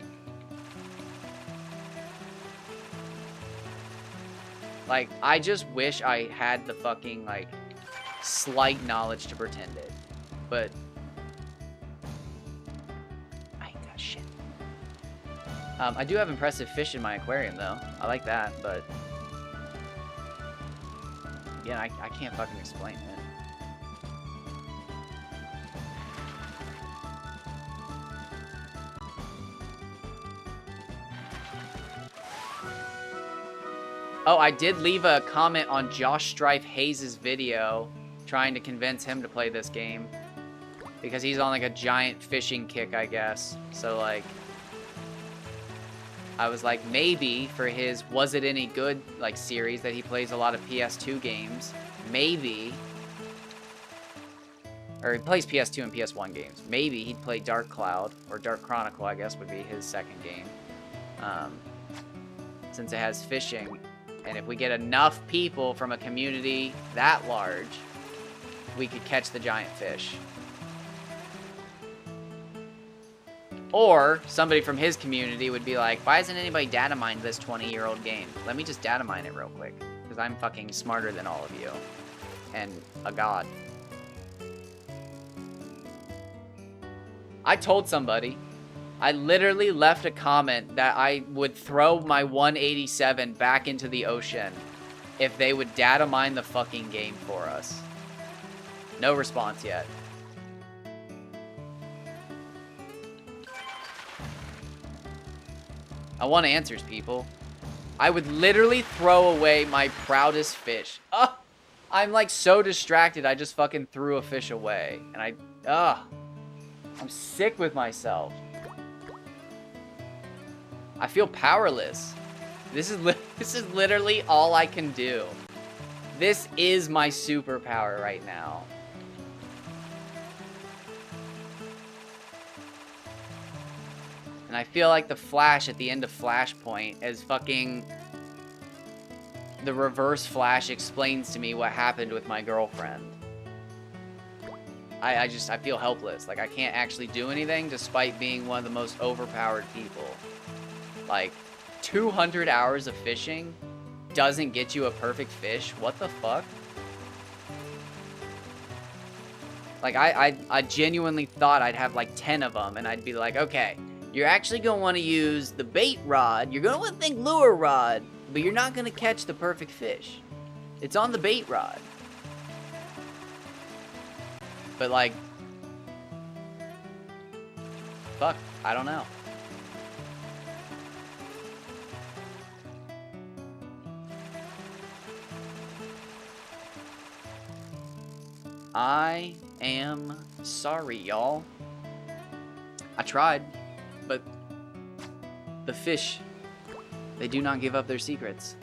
Like, I just wish I had the fucking, like, slight knowledge to pretend it. But... I do have impressive fish in my aquarium, though. I like that, but... Again, I can't fucking explain it. Oh, I did leave a comment on Josh Strife Hayes' video trying to convince him to play this game. Because he's on, like, a giant fishing kick, I guess. So, like... I was like, maybe for his Was It Any Good, like, series that he plays a lot of PS2 games, maybe, or he plays PS2 and PS1 games, maybe he'd play Dark Cloud, or Dark Chronicle, I guess, would be his second game, since it has fishing, and if we get enough people from a community that large, we could catch the giant fish. Or somebody from his community would be like, why hasn't anybody data mined this 20-year-old game? Let me just data mine it real quick. Because I'm fucking smarter than all of you. And a god. I told somebody. I literally left a comment that I would throw my 187 back into the ocean if they would data mine the fucking game for us. No response yet. I want answers, people. I would literally throw away my proudest fish. I'm like so distracted, I just fucking threw a fish away. And I'm sick with myself. I feel powerless. This is literally all I can do. This is my superpower right now. And I feel like the Flash at the end of Flashpoint is fucking... The Reverse Flash explains to me what happened with my girlfriend. I feel helpless. Like, I can't actually do anything despite being one of the most overpowered people. Like, 200 hours of fishing doesn't get you a perfect fish? What the fuck? Like, I genuinely thought I'd have like 10 of them, and I'd be like, okay... You're actually going to want to use the bait rod. You're going to want to think lure rod, but you're not going to catch the perfect fish. It's on the bait rod. But like, fuck, I don't know. I am sorry, y'all. I tried. But the fish, they do not give up their secrets.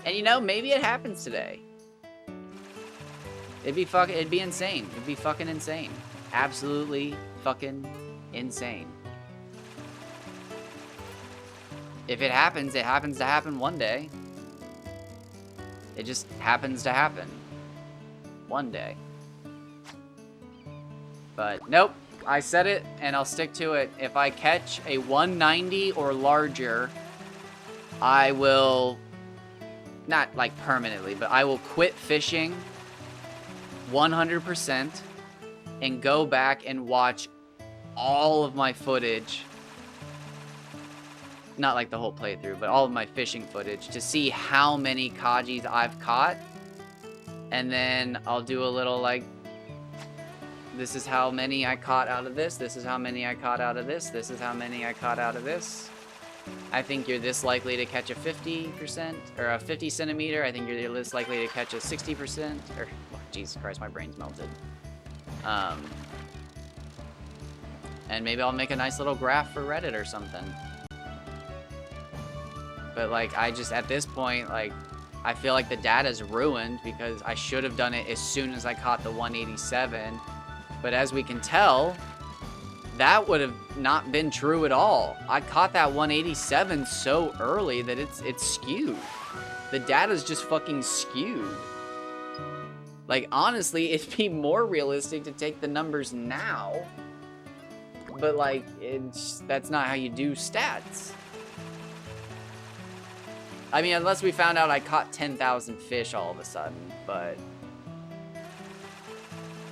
And you know, maybe it happens today. It'd be insane. It'd be fucking insane. Absolutely fucking insane. If it happens to happen one day. It just happens to happen. One day. But nope, I said it and I'll stick to it. If I catch a 190 or larger, I will, not like permanently, but I will quit fishing 100% and go back and watch all of my footage. Not like the whole playthrough, but all of my fishing footage to see how many Kajis I've caught. And then I'll do a little like, this is how many I caught out of this. This is how many I caught out of this. This is how many I caught out of this. I think you're this likely to catch a 50% or a 50 centimeter. I think you're this likely to catch a 60% or, oh, Jesus Christ, my brain's melted. And maybe I'll make a nice little graph for Reddit or something. But like, I just, at this point, like, I feel like the data's ruined because I should have done it as soon as I caught the 187. But as we can tell, that would have not been true at all. I caught that 187 so early that it's skewed. The data's just fucking skewed. Like, honestly, it'd be more realistic to take the numbers now. But like, that's not how you do stats. I mean, unless we found out I caught 10,000 fish all of a sudden, but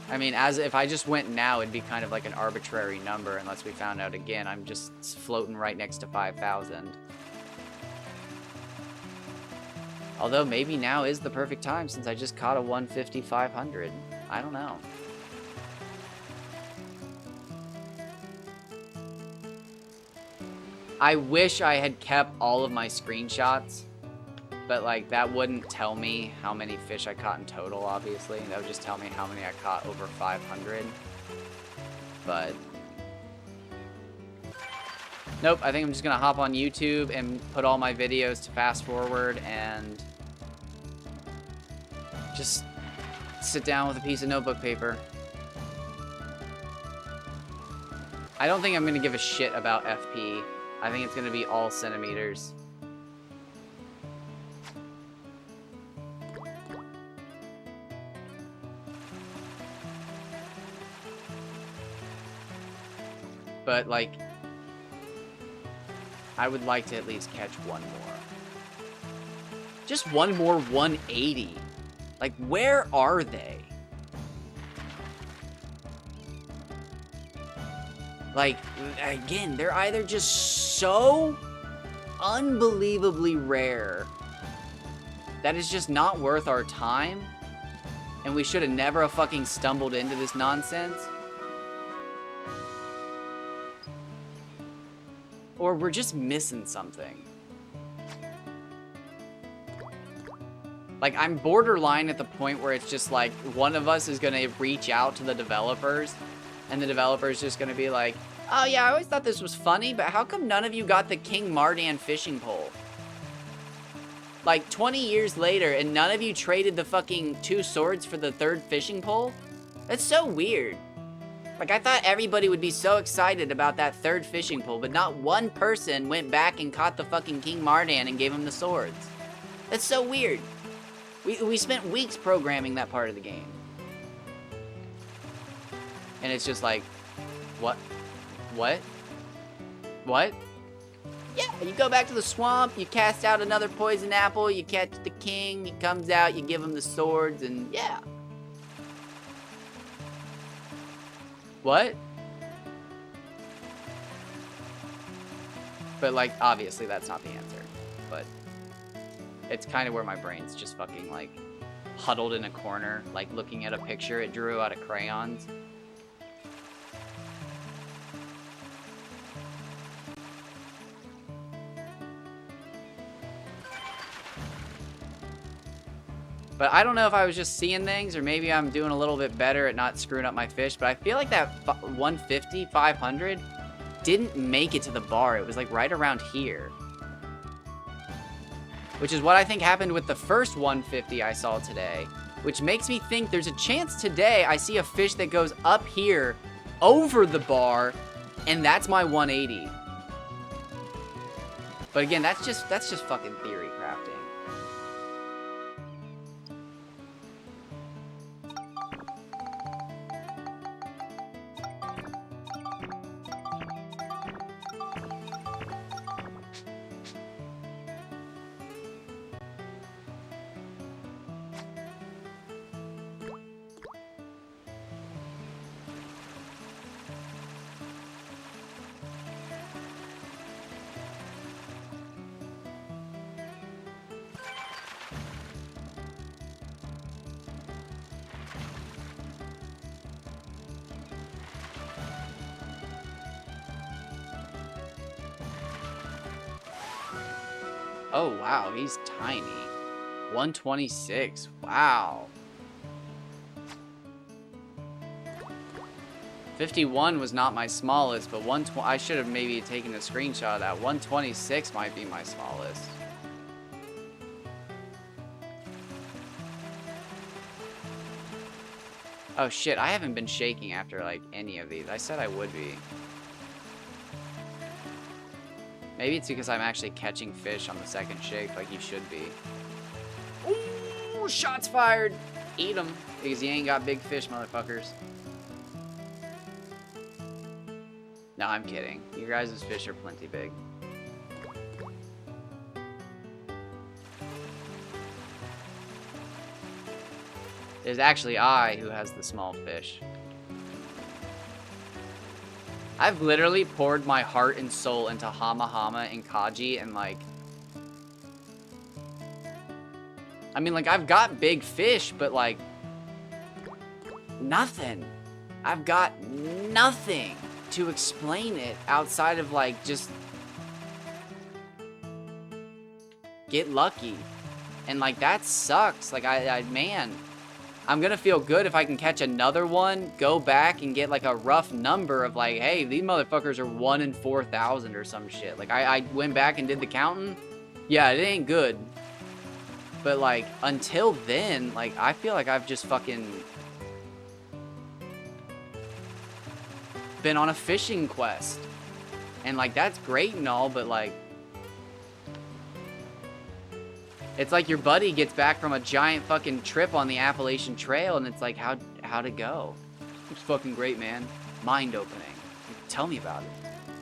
I mean, as if I just went now, it'd be kind of like an arbitrary number unless we found out again. I'm just floating right next to 5,000. Although maybe now is the perfect time since I just caught a 150 500. I don't know. I wish I had kept all of my screenshots, but like that wouldn't tell me how many fish I caught in total, obviously. That would just tell me how many I caught over 500. But nope, I think I'm just gonna hop on YouTube and put all my videos to fast forward and just sit down with a piece of notebook paper. I don't think I'm gonna give a shit about FP. I think it's gonna be all centimeters. But like, I would like to at least catch one more. Just one more 180. Like, where are they? Like, again, they're either just so unbelievably rare that it's just not worth our time, and we should have never have fucking stumbled into this nonsense. Or we're just missing something. Like, I'm borderline at the point where it's just like, one of us is gonna reach out to the developers, and the developer's just gonna be like, oh yeah, I always thought this was funny, but how come none of you got the King Mardan fishing pole? Like, 20 years later, and none of you traded the fucking 2 swords for the 3rd fishing pole? That's so weird. Like, I thought everybody would be so excited about that 3rd fishing pole, but not one person went back and caught the fucking King Mardan and gave him the swords. That's so weird. We spent weeks programming that part of the game. And it's just like, what? What? What? Yeah, you go back to the swamp, you cast out another poison apple, you catch the king, he comes out, you give him the swords, and yeah. What? But like, obviously that's not the answer. But it's kind of where my brain's just fucking like huddled in a corner, like looking at a picture it drew out of crayons. But I don't know if I was just seeing things, or maybe I'm doing a little bit better at not screwing up my fish, but I feel like that 150, 500 didn't make it to the bar. It was like right around here. Which is what I think happened with the first 150 I saw today. Which makes me think there's a chance today I see a fish that goes up here over the bar, and that's my 180. But again, that's just fucking theory crafting. Oh, wow, he's tiny. 126. Wow. 51 was not my smallest, but I should have maybe taken a screenshot of that. 126 might be my smallest. Oh shit, I haven't been shaking after like any of these. I said I would be. Maybe it's because I'm actually catching fish on the second shake like you should be. Ooh, shots fired. Eat them, because you ain't got big fish, motherfuckers. No, I'm kidding. You guys' fish are plenty big. It is actually I who has the small fish. I've literally poured my heart and soul into Hama Hama and Kaji and like... I mean, like, I've got big fish, but like... nothing. I've got nothing to explain it outside of like just... get lucky. And like, that sucks. Like, man... I'm gonna feel good if I can catch another one, go back and get like a rough number of like, hey, these motherfuckers are 1 in 4,000 or some shit. Like I went back and did the counting. Yeah, it ain't good. But like until then, like I feel like I've just fucking been on a fishing quest. And like that's great and all, but like it's like your buddy gets back from a giant fucking trip on the Appalachian Trail, and it's like, how'd it go? It's fucking great, man. Mind-opening. Tell me about it.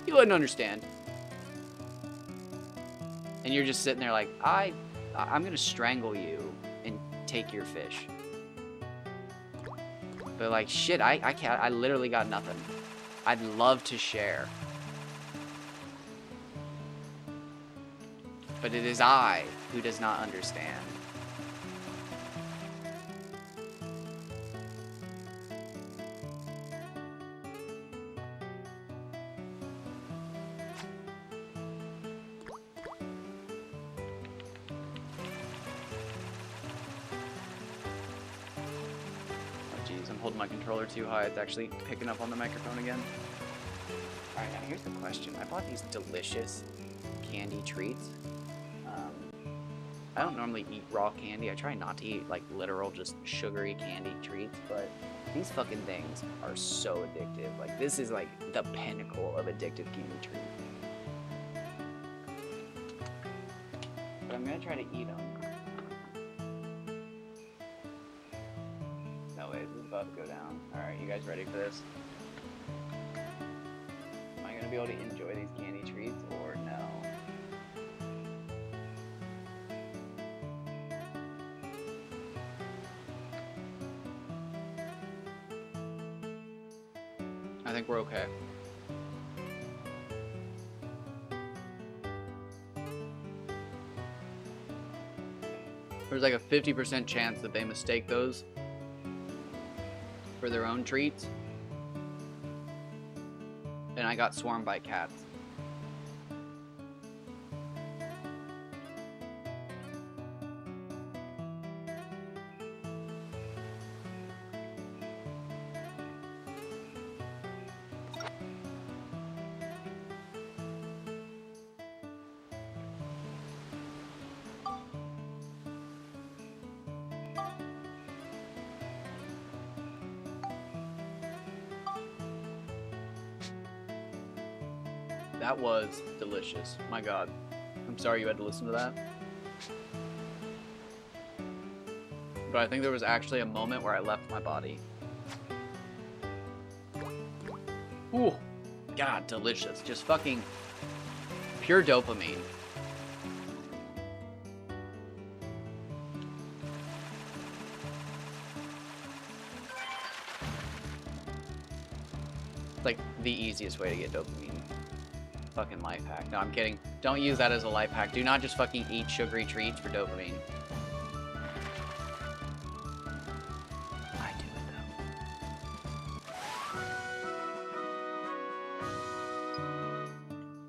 You wouldn't understand. And you're just sitting there like, I'm gonna strangle you and take your fish. But like, shit, I can't. I literally got nothing. I'd love to share. But it is I who does not understand. Oh jeez, I'm holding my controller too high. It's actually picking up on the microphone again. Alright, now here's the question. I bought these delicious candy treats. I don't normally eat raw candy. I try not to eat like literal just sugary candy treats, but these fucking things are so addictive. Like this is like the pinnacle of addictive candy treat. But I'm gonna try to eat them. No way, this is about to go down. Alright, you guys ready for this? Am I gonna be able to enjoy these candy treats or no? I think we're okay. There's like a 50% chance that they mistake those for their own treats. And I got swarmed by cats. That was delicious. My God. I'm sorry you had to listen to that. But I think there was actually a moment where I left my body. Ooh. God, delicious. Just fucking pure dopamine. Like the easiest way to get dopamine. Fucking life hack. No, I'm kidding. Don't use that as a life hack. Do not just fucking eat sugary treats for dopamine. I do it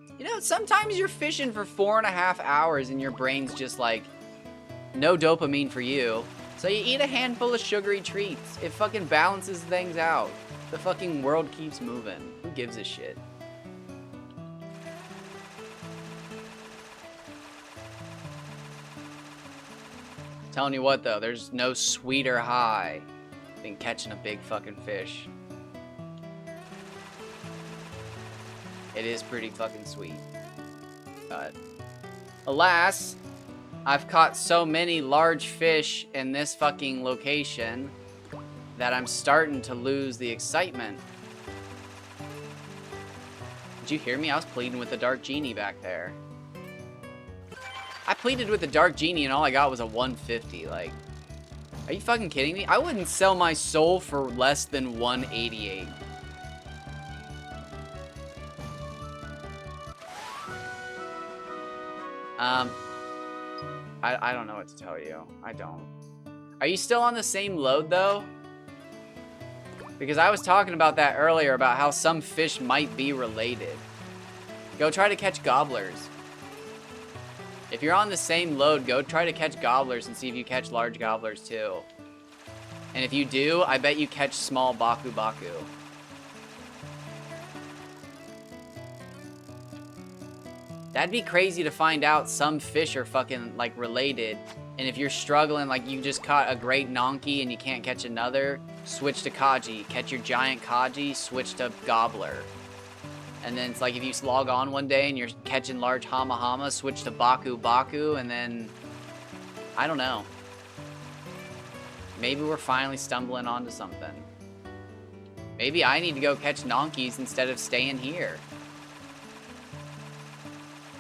though. You know, but sometimes you're fishing for 4.5 hours and your brain's just like, no dopamine for you. So you eat a handful of sugary treats. It fucking balances things out. The fucking world keeps moving. Who gives a shit? Telling you what though, there's no sweeter high than catching a big fucking fish. It is pretty fucking sweet. But alas, I've caught so many large fish in this fucking location that I'm starting to lose the excitement. Did you hear me? I was pleading with the Dark Genie back there. I pleaded with the Dark Genie and all I got was a 150. Like, are you fucking kidding me? I wouldn't sell my soul for less than 188. I don't know what to tell you. I don't. Are you still on the same load though? Because I was talking about that earlier about how some fish might be related. Go try to catch gobblers. If you're on the same load, go try to catch gobblers and see if you catch large gobblers too. And if you do, I bet you catch small Baku Baku. That'd be crazy to find out some fish are fucking like related. And if you're struggling, like you just caught a great Nonky and you can't catch another, switch to Kaji. Catch your giant Kaji, switch to Gobbler. And then it's like if you log on one day and you're catching large Hama Hama, switch to Baku Baku, and then, I don't know. Maybe we're finally stumbling onto something. Maybe I need to go catch Nonkies instead of staying here.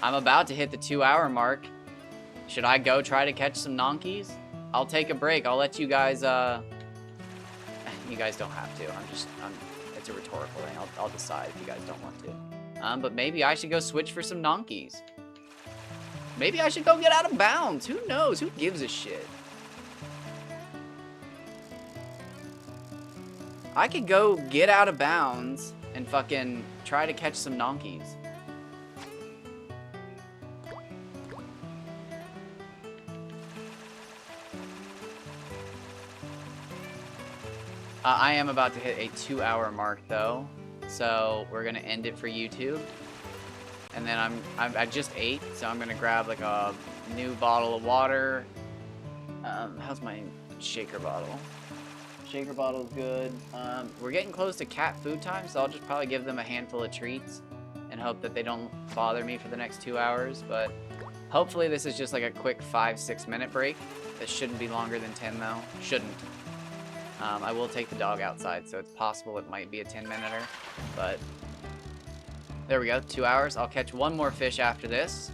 I'm about to hit the 2-hour mark. Should I go try to catch some Nonkies? I'll take a break. I'll let you guys, you guys don't have to. It's a rhetorical thing. I'll decide if you guys don't want to. But maybe I should go switch for some Nonkies. Maybe I should go get out of bounds. Who knows? Who gives a shit? I could go get out of bounds and fucking try to catch some Nonkies. I am about to hit a 2-hour mark though, so we're gonna end it for YouTube. And then I just ate, so I'm gonna grab like a new bottle of water. How's my shaker bottle? Shaker bottle's good. We're getting close to cat food time, so I'll just probably give them a handful of treats and hope that they don't bother me for the next 2 hours. But hopefully this is just like a quick 5-6 minute break. This shouldn't be longer than 10 though. Shouldn't. I will take the dog outside, so it's possible it might be a 10-minute-er, but there we go, 2 hours. I'll catch one more fish after this,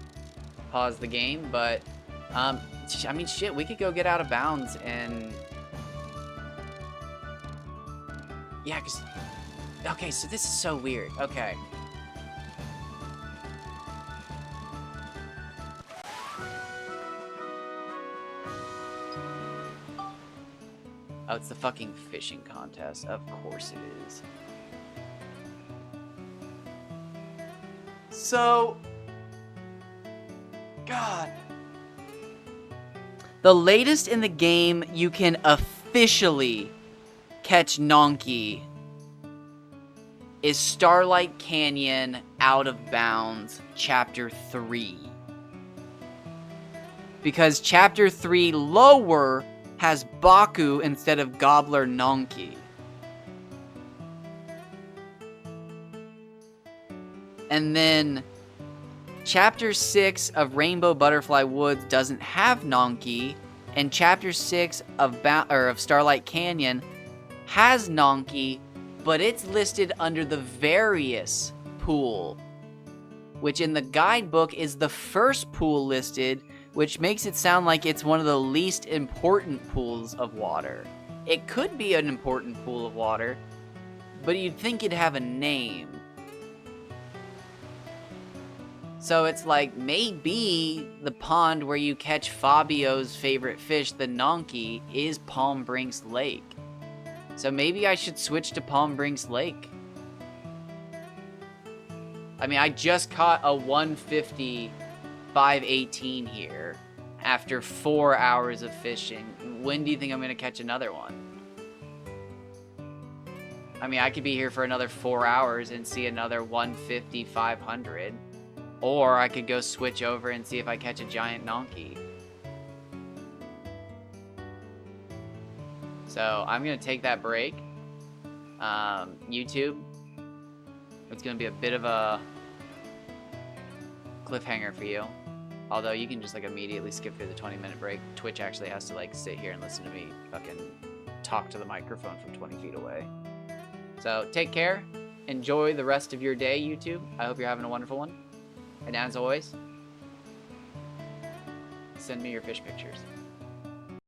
pause the game, but, I mean, shit, we could go get out of bounds and, yeah, because, okay, so this is so weird, okay. Oh, it's the fucking fishing contest. Of course it is. So, God. The latest in the game you can officially catch Nonky is Starlight Canyon Out of Bounds Chapter 3. Because Chapter 3 lower has Baku instead of Gobbler Nonky. And then Chapter 6 of Rainbow Butterfly Woods doesn't have Nonky, and Chapter 6 of Starlight Canyon has Nonky, but it's listed under the Various pool, which in the guidebook is the first pool listed, which makes it sound like it's one of the least important pools of water. It could be an important pool of water, but you'd think it'd have a name. So it's like, maybe the pond where you catch Fabio's favorite fish, the Nonky, is Palm Brinks Lake. So maybe I should switch to Palm Brinks Lake. I mean, I just caught a 150 518 here after 4 hours of fishing. When do you think I'm going to catch another one? I mean, I could be here for another 4 hours and see another 150 500. Or I could go switch over and see if I catch a giant donkey. So I'm going to take that break. YouTube, it's going to be a bit of a cliffhanger for you. Although you can just like immediately skip through the 20-minute break. Twitch actually has to like sit here and listen to me fucking talk to the microphone from 20 feet away. So take care. Enjoy the rest of your day, YouTube. I hope you're having a wonderful one. And as always, send me your fish pictures.